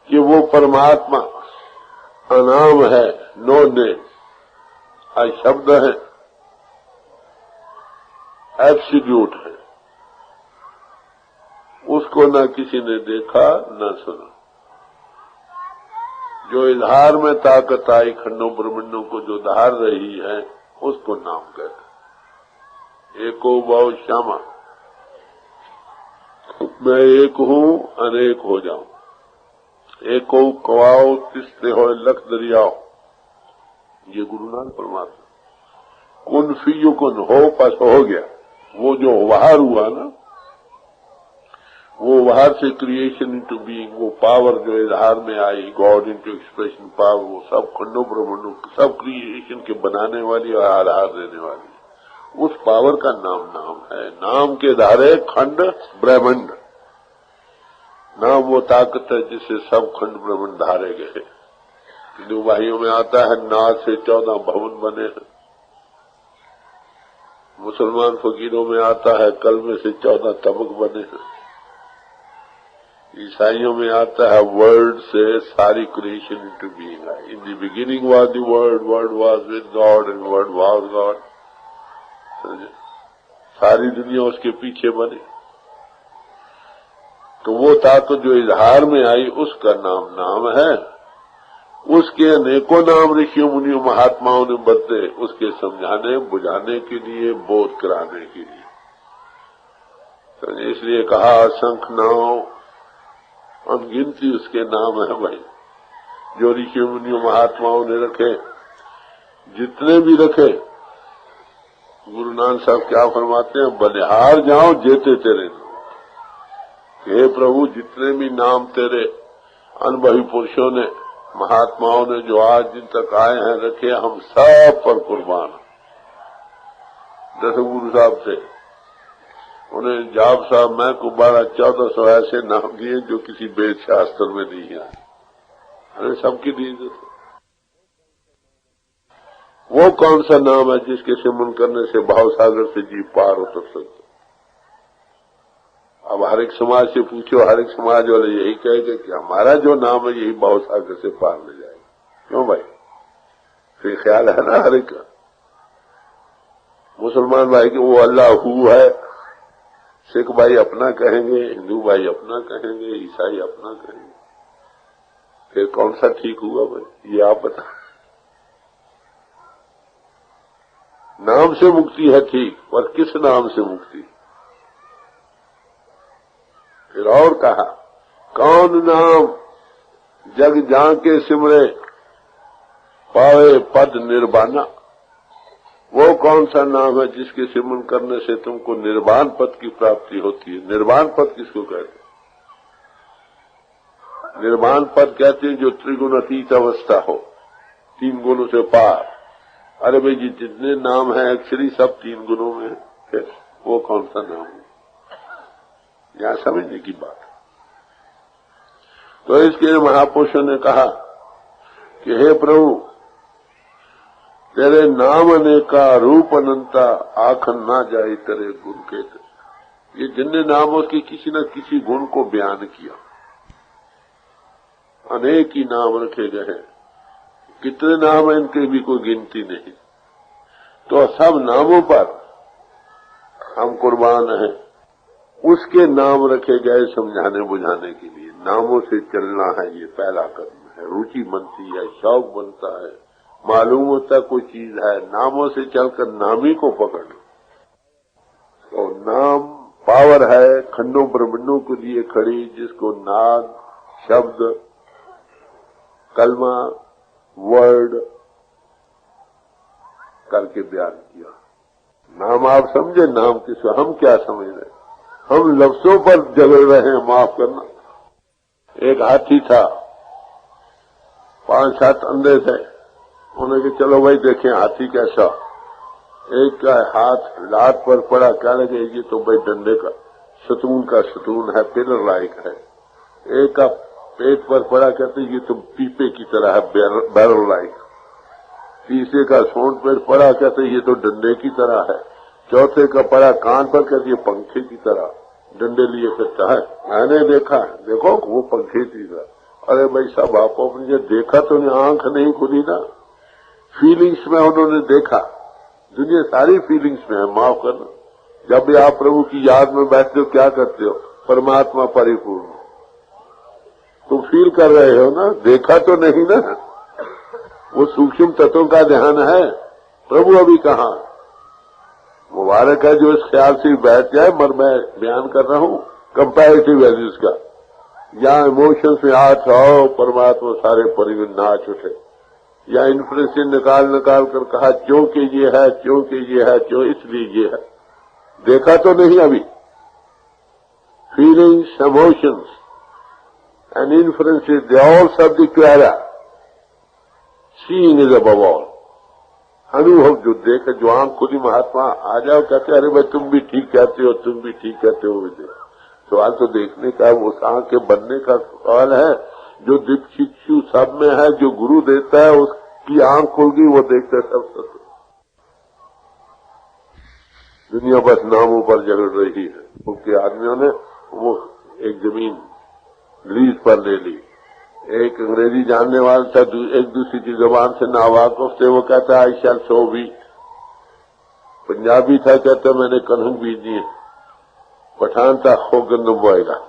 कि वो परमात्मा अनाम है, नो नेम, अशब्द है, एब्सोल्यूट है। उसको न किसी ने देखा न सुना। जो इजहार में ताकत आई खंडों ब्रह्मंडों को जो धार रही है उसको नाम कहते। एको बहु श्यामा, मैं एक हूं अनेक हो जाऊं। एको कवाओ तिस्ते हो लख दरियाओ, ये गुरु नानक परमात्मा। कुन फी कुन हो पस हो गया। वो जो वहार हुआ ना, वो वहार से क्रिएशन इनटू बीइंग, वो पावर जो इजहार में आई, गॉड इनटू एक्सप्रेशन पावर, वो सब खंडों ब्रह्मंडों सब क्रिएशन के बनाने वाली और आधार देने वाली, उस पावर का नाम है। नाम के धारे खंड ब्रह्मंड, नाम वो ताकत है जिससे सब खंड ब्रह्मंड धारे गए। हिंदू भाइयों में आता है नाद से 14 भवन बने हैं। मुसलमान फकीरों में आता है कलमे से 14 तबक बने हैं। ईसाइयों में आता है वर्ड से सारी क्रिएशन इनटू बीइंग है। In the beginning was the word, word was with God and word was God. सारी दुनिया उसके पीछे बनी। तो वो ताकत जो इजहार में आई उसका नाम है। उसके अनेकों नाम ऋषियों मुनियों महात्माओं ने बदले, उसके समझाने बुझाने के लिए, बोध कराने के लिए। तो इसलिए कहा असंख्य नाम, अनगिनती उसके नाम है भाई, जो ऋषि मुनियों महात्माओं ने रखे, जितने भी रखे। गुरु नानक साहब क्या फरमाते हैं, बलिहार जाओ जेते तेरे नाम। हे प्रभु, जितने भी नाम तेरे अनुभवी पुरुषों ने महात्माओं ने जो आज दिन तक आए हैं रखे, हम सब पर कुर्बान। जैसे गुरु साहब थे, उन्हें जाब साहब मैं को 1200-1400 ऐसे नाम दिए जो किसी वेद शास्त्र में नहीं है। अरे सबकी दिए। वो कौन सा नाम है जिसके सिमरन करने से भाव सागर से जीव पार उतर सकते। अब हर एक समाज से पूछो, हर एक समाज वाले यही कहेगा कि हमारा जो नाम है यही भाव सागर से पार ले जाएगा। क्यों भाई, फिर ख्याल है ना हर एक का। मुसलमान भाई कि वो अल्लाह हू है, सिख भाई अपना कहेंगे, हिंदू भाई अपना कहेंगे, ईसाई अपना कहेंगे। फिर कौन सा ठीक हुआ भाई, ये आप बता। नाम से मुक्ति है ठीक, पर किस नाम से मुक्ति? फिर और कहा, कौन नाम जग जाके सिमरे पावे पद निर्वाणा। वो कौन सा नाम है जिसके सिमरन करने से तुमको निर्वाण पद की प्राप्ति होती है? निर्वाण पद किसको कहते हैं? निर्वाण पद कहते हैं जो त्रिगुण अतीत अवस्था हो, 3 गुणों से पार। अरे भाई जी, जितने नाम है अक्षरी सब 3 गुणों में है, फिर वो कौन सा नाम है? यहां समझने की बात। तो इसके महापुरुषों ने कहा कि हे प्रभु, तेरे नाम अनेका रूप अनंता, आखन ना जाए तेरे गुण के। ये जिनने नामों के किसी न किसी गुण को बयान किया, अनेक ही नाम रखे गए हैं। कितने नाम हैं इनकी भी कोई गिनती नहीं। तो सब नामों पर हम कुर्बान हैं। उसके नाम रखे गए समझाने बुझाने के लिए। नामों से चलना है, ये पहला कदम है। रुचि बनती है, शौक बनता है, मालूम होता कोई चीज है, नामों से चलकर नामी को पकड़ना। तो नाम पावर है खंडों ब्रह्मंडों के लिए खड़ी, जिसको नाद, शब्द, कलमा, वर्ड करके बयान किया। नाम आप समझे? नाम किसको? हम क्या समझ रहे? हम लफ्जों पर जगड़ रहे हैं, माफ करना। एक हाथी था, 5-7 अंधे थे। उन्होंने कहा चलो भाई देखें हाथी कैसा। एक का हाथ लात पर पड़ा, क्या लगे ये तो भाई डंडे का सतून है, पिलर लाइक है। एक का पेट पर पड़ा, कहते ये तो पीपे की तरह है, बैरल लाइक। तीसरे का सोंठ पर पड़ा, कहते ये तो डंडे की तरह है। चौथे का पड़ा कान पर, कहते ये पंखे की तरह डंडे लिए फिरता है। मैंने देखा, देखो वो पंखे की तरह। अरे भाई साहब, आप अपने देखा तो आंख नहीं खुली ना, फीलिंग्स में उन्होंने देखा। दुनिया सारी फीलिंग्स में है, माफ करना। जब भी आप प्रभु की याद में बैठते हो क्या करते हो? परमात्मा परिपूर्ण तुम फील कर रहे हो ना, देखा तो नहीं ना। वो सूक्ष्म तत्वों का ध्यान है। प्रभु अभी कहाँ? मुबारक है जो इस ख्याल से बैठ जाए, मगर मैं बयान कर रहा हूँ कंपैरेटिव वैल्यूज का। या इमोशंस में हाथ आओ, परमात्मा सारे परिवार नाच उठे। या इन्फ्लुएंस निकाल कर कहा क्योंकि ये है, क्योंकि ये है, क्यों इसलिए ये है। देखा तो नहीं अभी। Feelings, emotions and influences, they all subject to error. Seeing is above all. अनुभव जो देखे, जो आंख खुली महात्मा आ जाओ, कहते अरे भाई तुम भी ठीक कहते हो, तुम भी ठीक कहते हो। सवाल तो देखने का, उस आंख के बनने का सवाल है। जो दीक्षिक्षु सब में है, जो गुरु देता है उसकी आंख खुल गई, वो देखता है सब सत्य। दुनिया बस नामों पर झगड़ रही है। उनके आदमियों ने वो एक जमीन लीज पर ले ली। एक अंग्रेजी जानने वाला था, एक दूसरी की जुबान से नावाकिफ थे। वो कहता आई शैल सो भी। पंजाबी था, कहता मैंने कलहंग बीजी है। पठान था, खो गंदम बोएगा।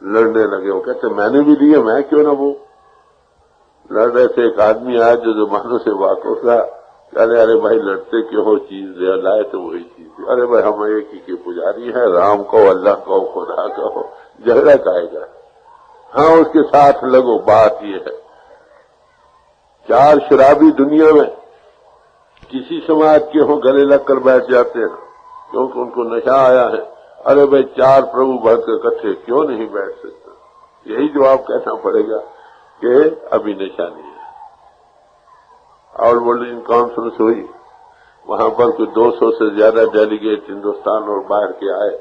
लड़ने लगे। वो कहते मैंने भी दिए, मैं क्यों ना वो। लड़ रहे थे। एक आदमी आया जो जुबानों से वाकिफ था। अरे भाई लड़ते क्यों हो? चीज लाए तो वही चीज। अरे भाई हम एक ही के पुजारी हैं, राम को, अल्लाह को, खुदा को, झगड़ा काएगा। हाँ उसके साथ लगो। बात ये है, 4 शराबी दुनिया में किसी समाज के हो गले लगकर बैठ जाते हैं क्योंकि उनको नशा आया है। अरे भाई 4 प्रभु भक्त इकट्ठे क्यों नहीं बैठ सकते? यही जवाब कहना पड़ेगा कि अभी नशा नहीं है। और वर्ल्ड कॉन्फ्रेंस हुई, वहां पर कुछ 200 से ज्यादा डेलीगेट हिंदुस्तान और बाहर के आए।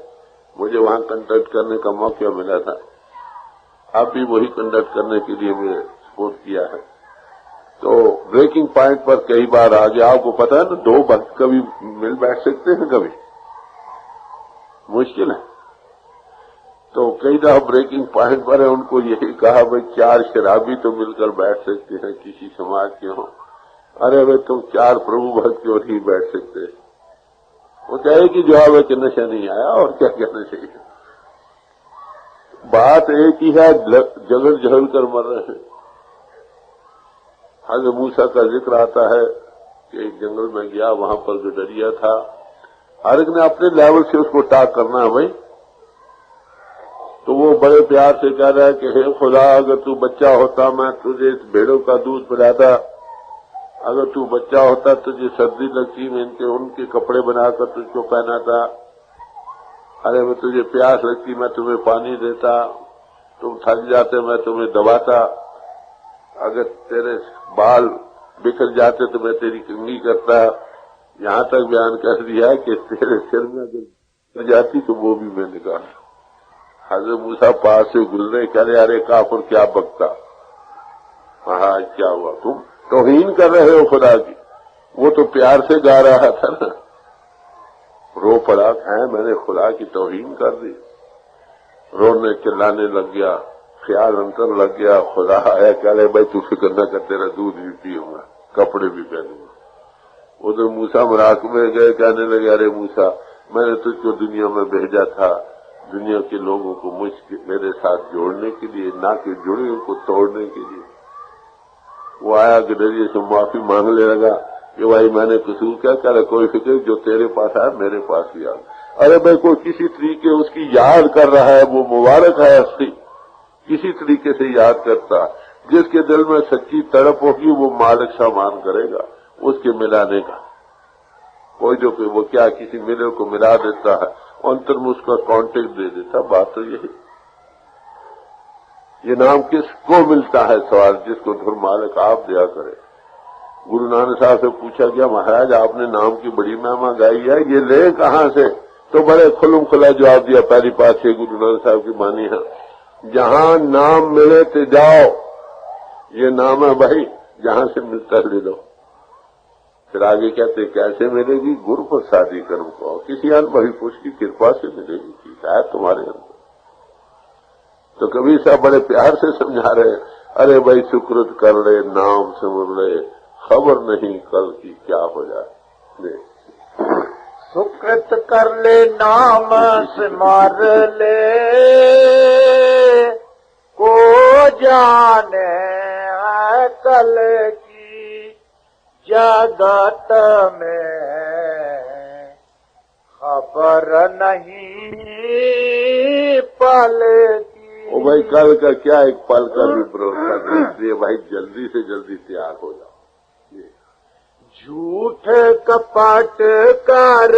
मुझे वहां कंडक्ट करने का मौका मिला था। आप भी वही कंडक्ट करने के लिए मैंने सपोर्ट किया है। तो ब्रेकिंग पॉइंट पर कई बार आ गया। आपको पता है ना, 2 भक्त कभी मिल बैठ सकते हैं? कभी मुश्किल है। तो कई दफा ब्रेकिंग पॉइंट पर है, उनको यही कहा भाई 4 शराबी तो मिलकर बैठ सकते हैं किसी समाज के हो। अरे भाई तुम 4 प्रभु भक्त क्यों नहीं बैठ सकते? वो कहे कि जवाब है कि नशा नहीं आया, और क्या कहना चाहिए। बात एक ही है, जगड़ कर मर रहे हैं। हज़रत मूसा का जिक्र आता है कि एक जंगल में गया, वहां पर गडरिया था। हर एक ने अपने लेवल से उसको टाक करना है भाई। तो वो बड़े प्यार से कह रहा है कि हे खुदा, अगर तू बच्चा होता मैं तुझे भेड़ों का दूध पिलाता, अगर तू बच्चा होता तुझे सर्दी लगती मैं उनके कपड़े बनाकर तुझको पहनाता, अरे मैं तुझे प्यास लगती मैं तुम्हें पानी देता, तुम थक जाते मैं तुम्हें दबाता, अगर तेरे बाल बिखर जाते तो मैं तेरी कंघी करता। यहाँ तक बयान कर दिया कि तेरे सिर में अगर जाती तो वो भी मैं निकालता। हज़रत मूसा पास से गुजरे, कह रहे अरे काफिर क्या बकता, हाँ क्या हुआ, तुम तौहीन कर रहे हो खुदा की। वो तो प्यार से गा रहा था ना, रो पड़ा है मैंने खुदा की तौहीन कर दी। रोने चिल्लाने लग गया, ख्याल अंतर लग गया। खुदा आया, कह रहे भाई तू फिक्र न कर, तेरा दूध भी पीऊंगा, कपड़े भी पहनूंगा। उधर मूसा मराक में गए, कहने लगे अरे मूसा, मैंने तुझको दुनिया में भेजा था दुनिया के लोगों को मेरे साथ जोड़ने के लिए, ना कि जुड़े को तोड़ने के लिए। वो आया गडरिये से माफी मांगने लगा कि भाई मैंने कसूर क्या करा, कोई फिक्र, जो तेरे पास आया मेरे पास ही आ। अरे भाई कोई किसी तरीके उसकी याद कर रहा है, वो मुबारक है उसकी, किसी तरीके से याद करता। जिसके दिल में सच्ची तड़प होगी वो मालिक सामान करेगा उसके मिलाने का। कोई जो कि वो क्या किसी मिलर को मिला देता है, अंतर में उसका कांटेक्ट दे देता। बात तो यही, ये नाम किसको मिलता है सवाल, जिसको धुर मालिक आप दिया करे। गुरु नानक साहब से पूछा गया महाराज आपने नाम की बड़ी महिमा गाई है, ये ले कहां से? तो बड़े खुलम खुला जवाब दिया, पहली बात से गुरु नानक साहब की मानी है, जहां नाम मिले तो जाओ, ये नाम है भाई, जहां से मिलता ले लो। फिर आगे कहते कैसे मिलेगी? गुरु प्रसादी कर्म को, किसी अनुभवी पुरुष की कृपा से मिलेगी, शायद तुम्हारे अंदर। तो कभी साहब बड़े प्यार से समझा रहे, अरे भाई सुकृत कर ले, नाम सिमर ले, खबर नहीं कल की क्या हो जाए।
सुकृत कर ले, नाम सिमर ले, को जाने है कल की जगत में, खबर नहीं पल की।
ओ भाई कल का क्या, एक पल का भी भरोसा नहीं, इसलिए भाई जल्दी से जल्दी तैयार हो जाओ।
झूठ कपट कर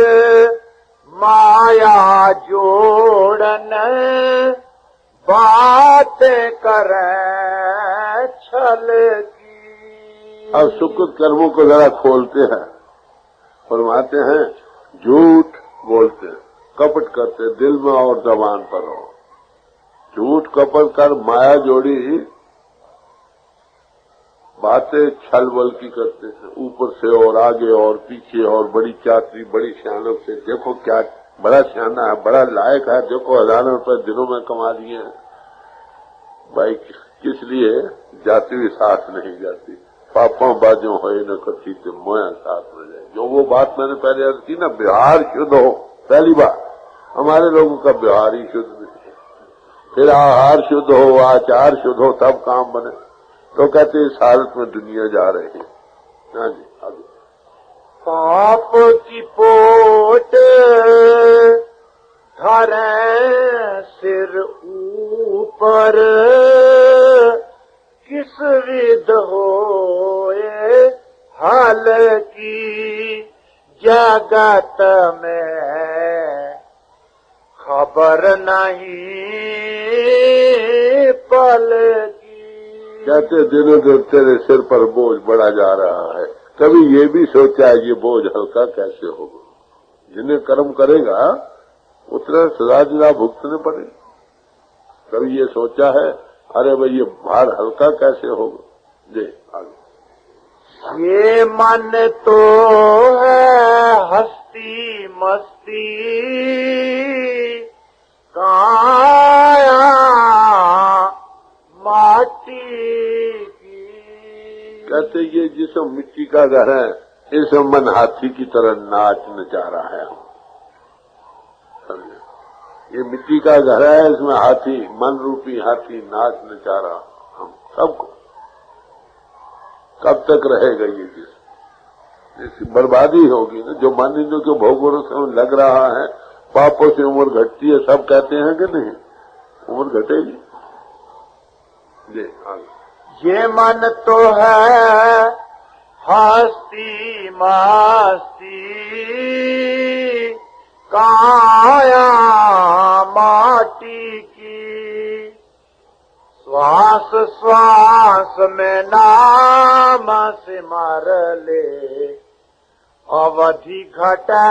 माया जोड़न, बात करे छल की।
अब सुकृत कर्मों को जरा खोलते हैं, फरमाते हैं झूठ बोलते हैं, कपट करते दिल में और जबान पर हो। झूठ कपट कर माया जोड़ी, बातें छल बल की करते हैं, ऊपर से और आगे और पीछे और बड़ी चातरी बड़ी सियानत से। देखो क्या बड़ा सियाना है, बड़ा लायक है, देखो हजारों रुपए दिनों में कमा लिए हैं। भाई किस लिए? जाती हुई साथ नहीं जाती, पापों बाजों हो न कथी से मोया साथ में जाए। जो वो बात मैंने पहले अर्ज की ना, व्यवहार शुद्ध हो, पहली बात हमारे लोगों का व्यवहार ही शुद्ध नहीं, फिर आहार शुद्ध हो, आचार शुद्ध हो, तब काम बने। तो कहते इस हालत में दुनिया जा रही है। हाँ जी आगे।
पाप की पोट धरे सिर ऊपर, किस विध होए हाल की जगत में, खबर नहीं पल की।
कहते दिनों दिन तेरे सिर पर बोझ बढ़ा जा रहा है, कभी ये भी सोचा है ये बोझ हल्का कैसे होगा? जिन्हें कर्म करेगा उतना सजा जुदा भुगतने पड़ेगा। कभी ये सोचा है अरे भाई ये भार हल्का कैसे होगा? जी आगे।
ये मन तो है हस्ती मस्ती, काया माटी की।
कहते ये जिसम मिट्टी का घर है, इस मन हाथी की तरह नाच नचा रहा है। ये मिट्टी का घर है, इसमें हाथी, मन रूपी हाथी नाच नचा रहा हम सबको। कब तक रहेगा ये जिसम? इसकी बर्बादी होगी ना। जो मन इंद्रियों के भोगों से लग रहा है, पापों से उम्र घटती है, सब कहते हैं कि नहीं, उम्र घटेगी। जी आगे।
ये मन तो है हस्ती मस्ती, काया माटी की, श्वास श्वास में नाम सिमर ले, अवधि घटे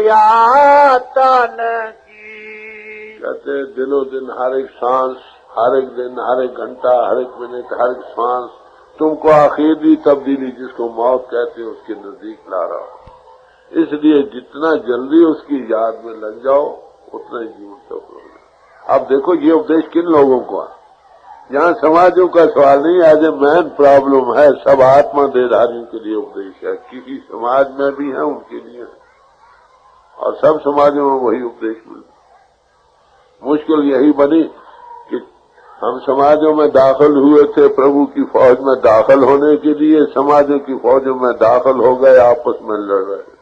या तन की।
कहते दिनों दिन हर एक सांस, हर एक दिन, हर एक घंटा, हर एक मिनट, हर एक सांस तुमको आखिरी तब्दीली जिसको मौत कहते हैं उसके नजदीक ला रहा हो। इसलिए जितना जल्दी उसकी याद में लग जाओ उतना ही जीवन सफल होगा। अब देखो ये उपदेश किन लोगों को है, यहाँ समाजों का सवाल नहीं, एज ए मैन प्रॉब्लम है, सब आत्मा देहधारियों के लिए उपदेश है। किसी समाज में भी है उनके लिए है, और सब समाजों में वही उपदेश मिलता। मुश्किल यही बनी कि हम समाजों में दाखिल हुए थे, प्रभु की फौज में दाखिल होने के लिए, समाजों की फौजों में दाखिल हो गए, आपस में लड़ रहे।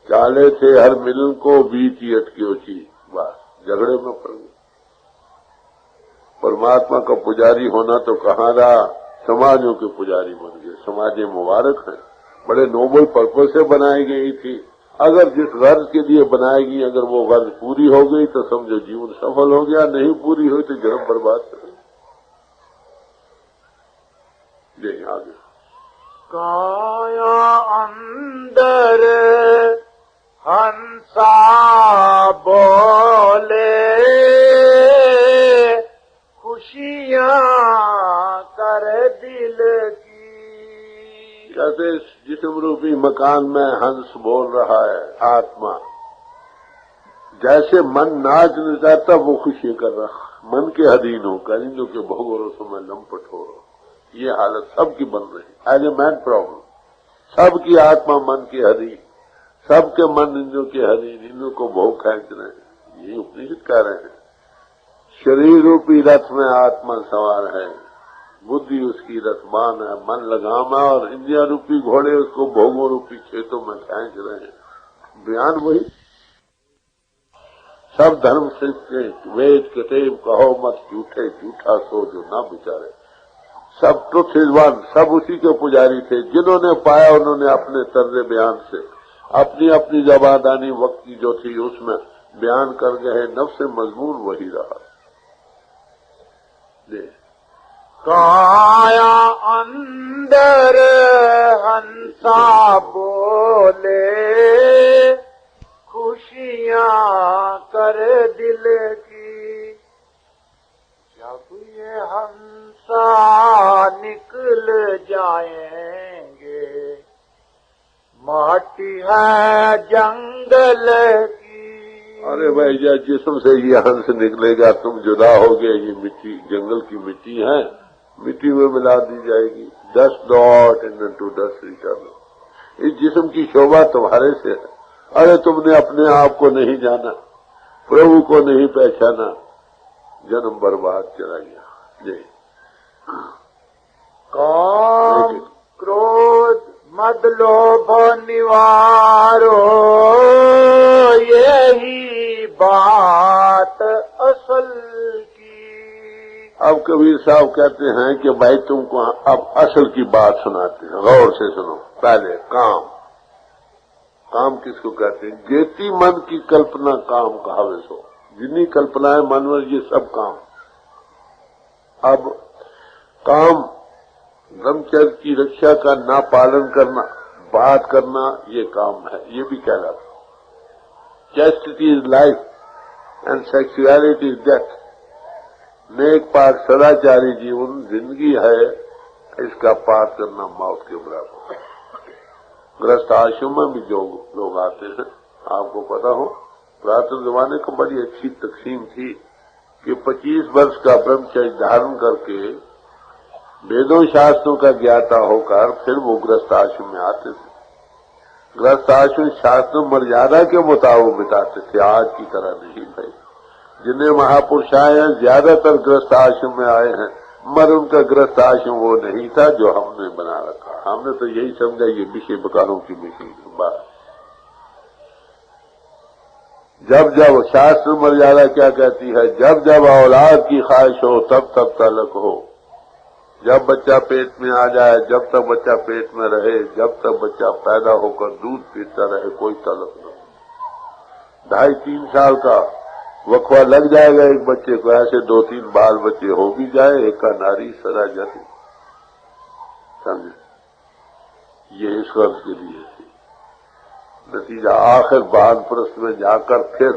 चाले थे हर मिलन को, बीच ही अटकी चीज, बस झगड़े में पड़ गए। परमात्मा का पुजारी होना तो कहाँ रहा, समाजों के पुजारी बन गए। समाजें मुबारक हैं, बड़े नोबल पर्पज से बनाई गई थी। अगर जिस गर्ज के लिए बनाई गई, अगर वो गर्ज पूरी हो गई तो समझो जीवन सफल हो गया, नहीं पूरी हुई तो जन्म बर्बाद कर। जी आगे।
काया अंदर हंसा बोले, खुशियां कर दिल की।
कहते जिस्म रूपी मकान में हंस बोल रहा है आत्मा, जैसे मन नाच नचाता वो खुशी कर रहा, मन के अधीन हो, करिंदों के भोगों में लंपट हो रहा। ये हालत सबकी बन रही एज ए मैन प्रॉब्लम। सबकी आत्मा मन के अधीन, सबके मन इंद्रियों के अधीन, इंद्रियों को भोग खींच रहे हैं। ये उपनिषद कह रहे हैं। शरीर रूपी रथ में आत्मा सवार है, बुद्धि उसकी रथबान है, मन लगाम है, और इंद्रिया रूपी घोड़े उसको भोगों रूपी खेतों में खींच रहे हैं। बयान वही। सब धर्म से वेद कतेब कहो मत झूठे, झूठा सो जो ना बिचारे। सब ट्रुथ इज वन, सब उसी के पुजारी थे। जिन्होंने पाया उन्होंने अपने तर्ज बयान से अपनी अपनी जबादानी वक्त की जो थी उसमें बयान कर गए। नफ्स मजमून वही रहा।
काया अंदर हंसा बोले, खुशियां कर दिल की। जब ये हंसा निकल जाएंगे, माटी है जंगल की।
अरे भाई जिस्म से ये हंस निकलेगा, तुम जुदा हो गए, ये मिट्टी जंगल की मिट्टी है, मिट्टी में मिला दी जाएगी। Dust dot into dust return. इस जिस्म की शोभा तुम्हारे से है। अरे तुमने अपने आप को नहीं जाना, प्रभु को नहीं पहचाना, जन्म बर्बाद चला गया। जी।
काम क्रोध मद लोभ निवारो, यही बात असल की।
अब कबीर साहब कहते हैं कि भाई तुमको अब असल की बात सुनाते हैं, गौर से सुनो। पहले काम, काम किसको कहते हैं? जेती मन की कल्पना काम कहावे सो। जितनी कल्पनाएं मन में, ये सब काम। अब काम ब्रह्मचर्य की रक्षा का ना पालन करना, बात करना, ये काम है, ये भी कहलाता। Chastity is life and sexuality is death. नेक पाक सदाचारी जीवन जिंदगी है, इसका पाठ करना मौत के बराबर। गृहस्थ आश्रम में भी जो लोग आते हैं, आपको पता हो पुरातन जमाने को बड़ी अच्छी तकसीम थी कि 25 वर्ष का ब्रह्मचर्य धारण करके वेदों शास्त्रों का ज्ञाता होकर फिर वो गृहस्थ आश्रम में आते थे। गृहस्थ आश्रम शास्त्र मर्यादा के मुताबिक बिताते थे, आज की तरह नहीं भाई। जिन्हें महापुरुष आए हैं ज्यादातर गृहस्थ आश्रम में आए हैं, मगर उनका ग्रस्त आश्रम वो नहीं था जो हमने बना रखा। हमने तो यही समझा ये विषय बकारों की मशीन बात। जब जब शास्त्र मर्यादा क्या कहती है, जब जब औलाद की ख्वाहिश हो तब तब तलक हो। जब बच्चा पेट में आ जाए, जब तक बच्चा पेट में रहे, जब तक बच्चा पैदा होकर दूध पीता रहे, कोई तलक न हो। 2.5-3 साल का वक्फा लग जाएगा एक बच्चे को, ऐसे 2-3 बाल बच्चे हो भी जाए, एक का नारी सदा जाती। समझे, ये इस वर्ष के लिए थी। नतीजा आखिर वानप्रस्थ में जाकर फिर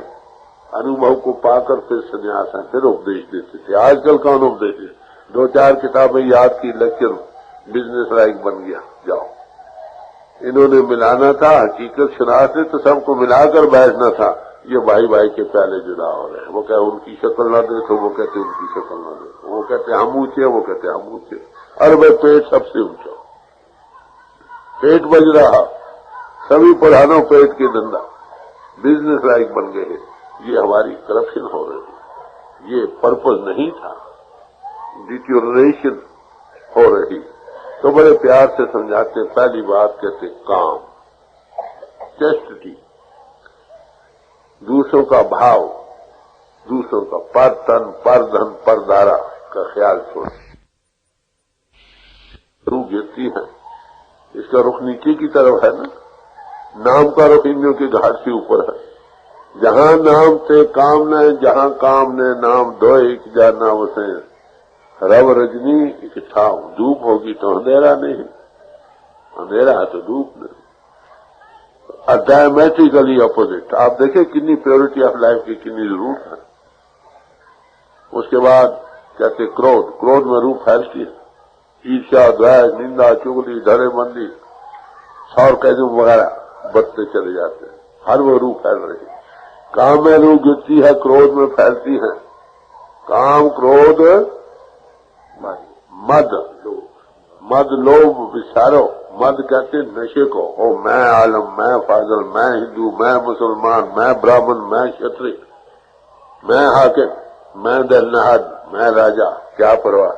अनुभव को पाकर फिर संन्यास है, फिर उपदेश देते थे। आजकल कौन उपदेश है? 2-4 किताबें याद की, लेक्चर बिजनेस लाइक बन गया, जाओ। इन्होंने मिलाना था, हकीकत सुनाते तो सबको मिलाकर बैठना था। ये भाई भाई के पहले जुदा हो रहे हैं। वो कहे उनकी शक्ल ना देखो, वो कहते उनकी शक्ल ना देखो, वो कहते हम ऊंचे, वो कहते हम ऊंचे। अरे भाई पेट सबसे ऊंचा, पेट बज रहा, सभी प्रधानों पेट के धंधा, बिजनेस लाइक बन गए। ये हमारी करप्शन हो रही है, ये पर्पज नहीं था, डिटोरेशन हो रही। तो बड़े प्यार से समझाते। पहली बात कहते काम, चेस्टिटी, दूसरों का भाव, दूसरों का पर तन, पर धन, पर धारा का ख्याल छोड़। रूह गिरती है, इसका रुख नीचे की तरफ है ना। नाम का रुख इंद्रियों की घाट से ऊपर है। जहां नाम से काम न, जहां काम ने नाम दो एक जाना उसे। रव रजनी इकट्ठा, धूप होगी तो अंधेरा नहीं, अंधेरा है तो धूप नहीं। Diametrically opposite. आप देखें कितनी प्योरिटी ऑफ लाइफ की कितनी जरूरत है। उसके बाद कहते क्रोध, क्रोध में रूह फैलती है, ईर्ष्या, द्वेष, निंदा, चुगली, धड़ेबंदी, सौर कैदुम वगैरह बढ़ते चले जाते हैं। हर वो रूह फैल रही है। काम में रूह गिरती है, क्रोध में फैलती है। काम, क्रोध, मद, लोभ, विचारो। मद कहते नशे को। ओ मैं आलम, मैं फाजल, मैं हिंदू, मैं मुसलमान, मैं ब्राह्मण, मैं क्षत्रिय, मैं हाकिम, मैं दलनहाद, मैं राजा, क्या परवाह।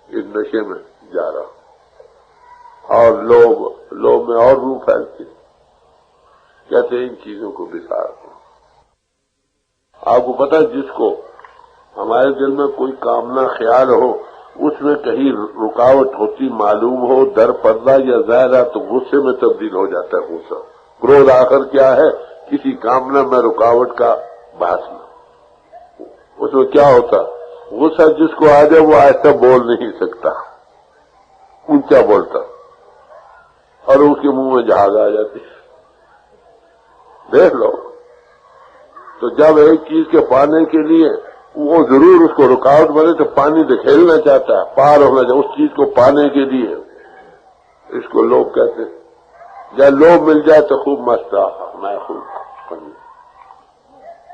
इस नशे में जा रहा। और लोभ में और रूह फैलती। कहते इन चीजों को विसार दो। आपको पता है, जिसको हमारे दिल में कोई कामना ख्याल हो, उसमें कहीं रुकावट होती मालूम हो, डर पर्दा या ज़ाहिर तो गुस्से में तब्दील हो जाता है गुस्सा। क्रोध आखिर क्या है? किसी कामना में रुकावट का भाषण। उसमें क्या होता? गुस्सा जिसको आ जाए वो ऐसा बोल नहीं सकता, ऊंचा बोलता, और उसके मुंह में झाग आ जाती। देख लो। तो जब एक चीज के पाने के लिए वो जरूर उसको रुकावट बने, तो पानी धकेलना चाहता है, पार होना चाहिए उस चीज को पाने के लिए। इसको लोभ कहते हैं। जब लोभ मिल जाए तो खूब मस्त रहा, मैं खूब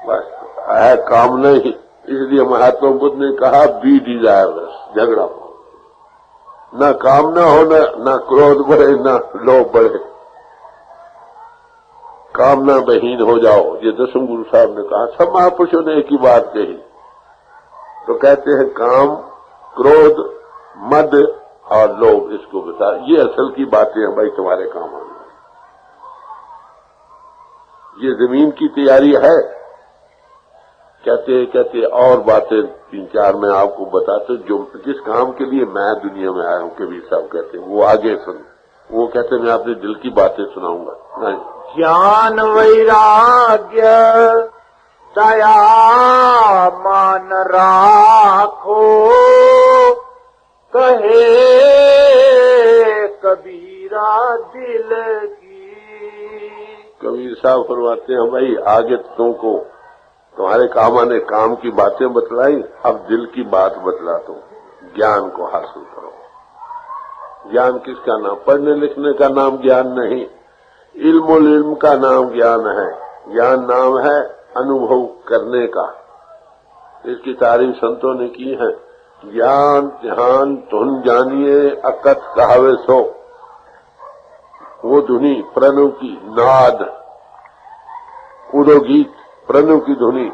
बस है काम नहीं। इसलिए महात्मा बुद्ध ने कहा बी डिजायरलेस, झगड़ा हो, न कामना हो, न क्रोध बढ़े, न लोभ बढ़े, कामना बहीन हो जाओ। ये दसम गुरु साहब ने कहा। सब महापुरुषों ने एक ही बात कही। तो कहते हैं काम, क्रोध, मद और लोभ, इसको बता। ये असल की बातें हैं भाई, तुम्हारे काम आने। ये जमीन की तैयारी है। कहते और बातें 3-4 मैं आपको बताते, जो जिस काम के लिए मैं दुनिया में आया हूं, कबीर साहब कहते हैं, वो आगे सुन। वो कहते मैं अपने दिल की बातें सुनाऊंगा। नहीं,
ज्ञान वैराग्य दया मान राखो, कहे कबीरा दिल की।
कबीर साहब फरमाते हैं भाई आगे तुमको तुम्हारे काम आने काम की बातें बतलाई, अब दिल की बात बतला दो। ज्ञान को हासिल करो। ज्ञान किसका नाम? पढ़ने लिखने का नाम ज्ञान नहीं, इल्म का नाम ज्ञान है। ज्ञान नाम है अनुभव करने का। इसकी तारीफ संतों ने की है। ज्ञान ध्यान धुन जानिए अकथ कहावे सो। वो धुनी प्रणव की नाद, उदोगीत प्रणव की धुनी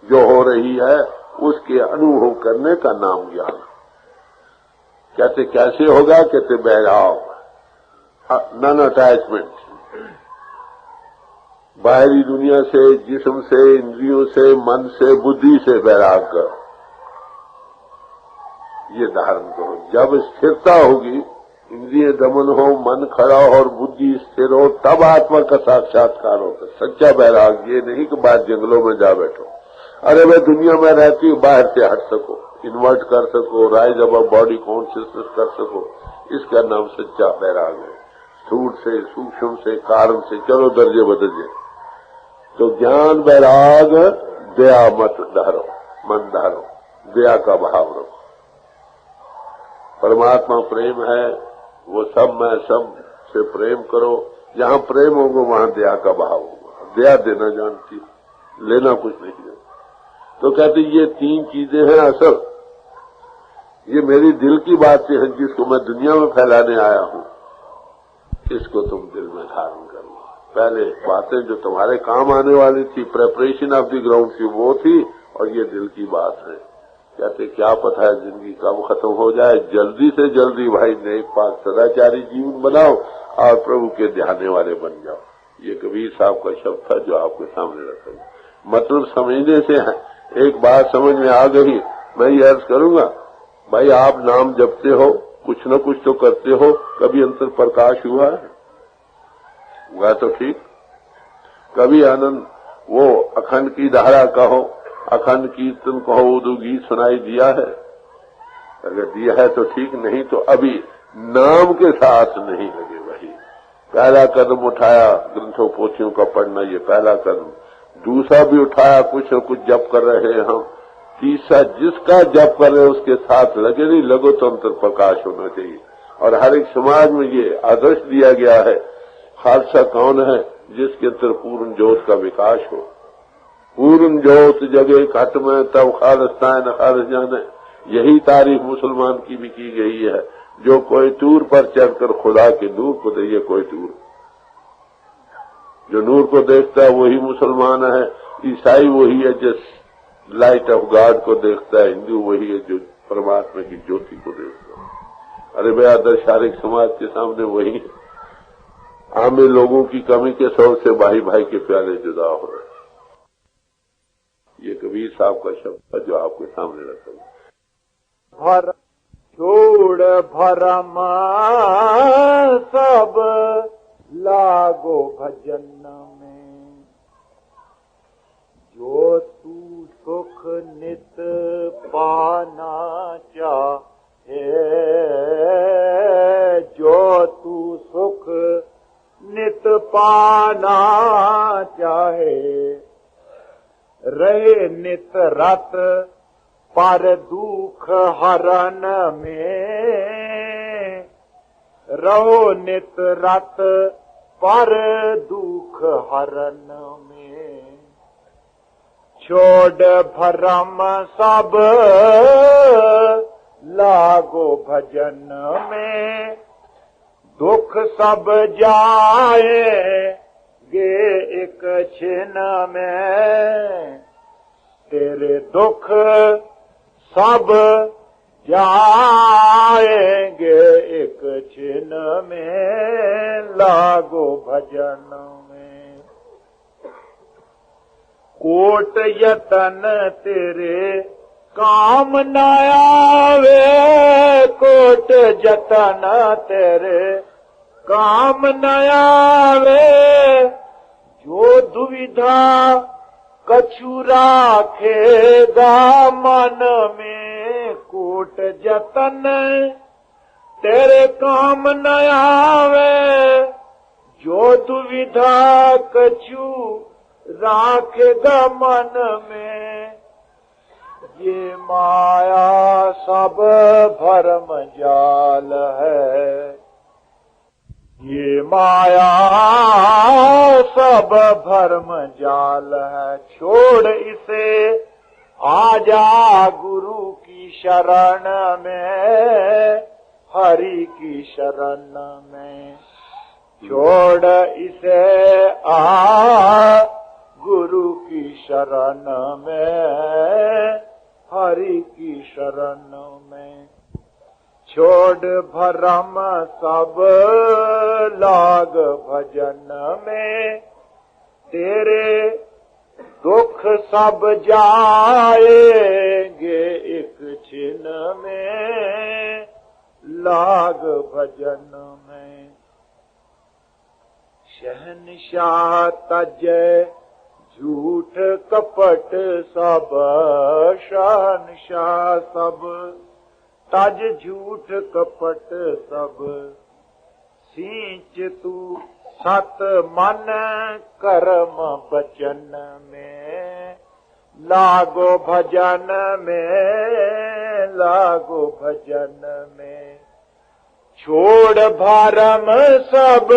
जो हो रही है, उसके अनुभव करने का नाम ज्ञान। कहते कैसे होगा? कहते बैराग, नॉन अटैचमेंट, बाहरी दुनिया से, जिस्म से, इंद्रियों से, मन से, बुद्धि से बैराग कर ये धारण करो। जब स्थिरता होगी, इंद्रिय दमन हो, मन खड़ा हो और बुद्धि स्थिर हो, तब आत्मा का साक्षात्कार होता। सच्चा बैराग ये नहीं कि बाहर जंगलों में जा बैठो, अरे मैं दुनिया में रहती हूँ, बाहर से हट सको, इन्वर्ट कर सको, राइज अबव बॉडी कॉन्शियसनेस कर सको, इसका नाम सच्चा बैराग है। स्थूल से, सूक्ष्म से, कारण से चलो दर्जे बदलिए। तो ज्ञान बैराग, दया मत धारो, मन धारो, दया का भाव रखो। परमात्मा प्रेम है, वो सब मैं सब से प्रेम करो। जहां प्रेम होगा वहां दया का भाव होगा। दया देना जानती, लेना कुछ नहीं है। तो कहते ये तीन चीजें हैं असल, ये मेरी दिल की बातें हैं जिसको मैं दुनिया में फैलाने आया हूं, इसको तुम दिल में धारण करो। पहले बातें जो तुम्हारे काम आने वाली थी, प्रेपरेशन ऑफ द ग्राउंड की, वो थी, और ये दिल की बात है। कहते क्या पता है जिंदगी कब खत्म हो जाए, जल्दी से जल्दी भाई नेक पाक सदाचारी जीवन बनाओ और प्रभु के ध्याने वाले बन जाओ। ये कबीर साहब का शब्द था जो आपके सामने रखा। मतलब समझने से है, एक बात समझ में आ गई, मैं ये अर्ज करूंगा, भाई आप नाम जपते हो, कुछ न कुछ तो करते हो, कभी अंतर प्रकाश हुआ है? हुआ तो ठीक। कभी आनंद वो अखंड की धारा कहो, अखंड कीर्तन कहो, उदू गीत सुनाई दिया है? अगर दिया है तो ठीक, नहीं तो अभी नाम के साथ नहीं लगे। वही पहला कदम उठाया, ग्रंथों पोथियों का पढ़ना, ये पहला कदम। दूसरा भी उठाया, कुछ न कुछ जप कर रहे हैं हम। तीसरा जिसका जप कर रहे उसके साथ लगे, नहीं लगो तो अंतर प्रकाश होना चाहिए। और हर एक समाज में ये आदर्श दिया गया है। खालसा कौन है? जिसके अंदर पूर्ण ज्योत का विकास हो। पूर्ण ज्योत जगे घट में तब खालिस्तान न खालिस जाने, यही तारीफ मुसलमान की भी की गई है। जो कोई तूर पर चढ़कर खुदा के नूर को दे, ये कोई तूर, जो नूर को देखता है वही मुसलमान है। ईसाई वही है जिस लाइट ऑफ गॉड को देखता है, हिंदू वही है जो परमात्मा की ज्योति को देखता है। अरे भाई आदर्श शारीरिक समाज के सामने वही है। आम लोगों की कमी के सौर से भाई भाई के प्याले जुदा हो रहे। ये कबीर साहब का शब्द है जो आपके सामने रखा है।
भर छोड़ भरम सब लागो भजन में, जो तू सुख नित पाना चाहे, जो तू सुख नित पाना चाहे, रहे नित रत पर दुख हरण में, रहो नित रत पर दुख हरण में। छोड़ भरम सब लागो भजन में, दुख सब जाएंगे एक छिन में, तेरे दुख सब जाएंगे एक छिन में, लागो भजन में। कोट यतन तेरे काम न आवे, कोट जतन तेरे काम न आवे, जो दुविधा कछु राखेगा मन में, कोट जतन तेरे काम न आवे, जो दुविधा कछु राखेगा मन में। ये माया सब भरम जाल है, ये माया सब भरम जाल है। छोड़ इसे आजा गुरु की शरण में, हरि की शरण में। छोड़ इसे आ गुरु की शरण में, हरि की शरण में। छोड़ भरम सब लाग भजन में, तेरे दुख सब जाएंगे एक छिन में, लाग भजन में। शहनशाह तजय झूठ कपट सब, शहनशाह सब तज झूठ कपट सब। सींच तू सत मन कर्म बचन में, लागो भजन में, लागो भजन में। छोड़ भरम सब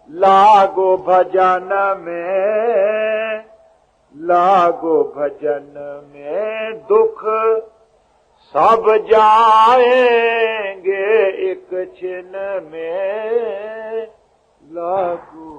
लागो भजन में, लागो भजन में। दुख सब जाएंगे एक छिन में, लागो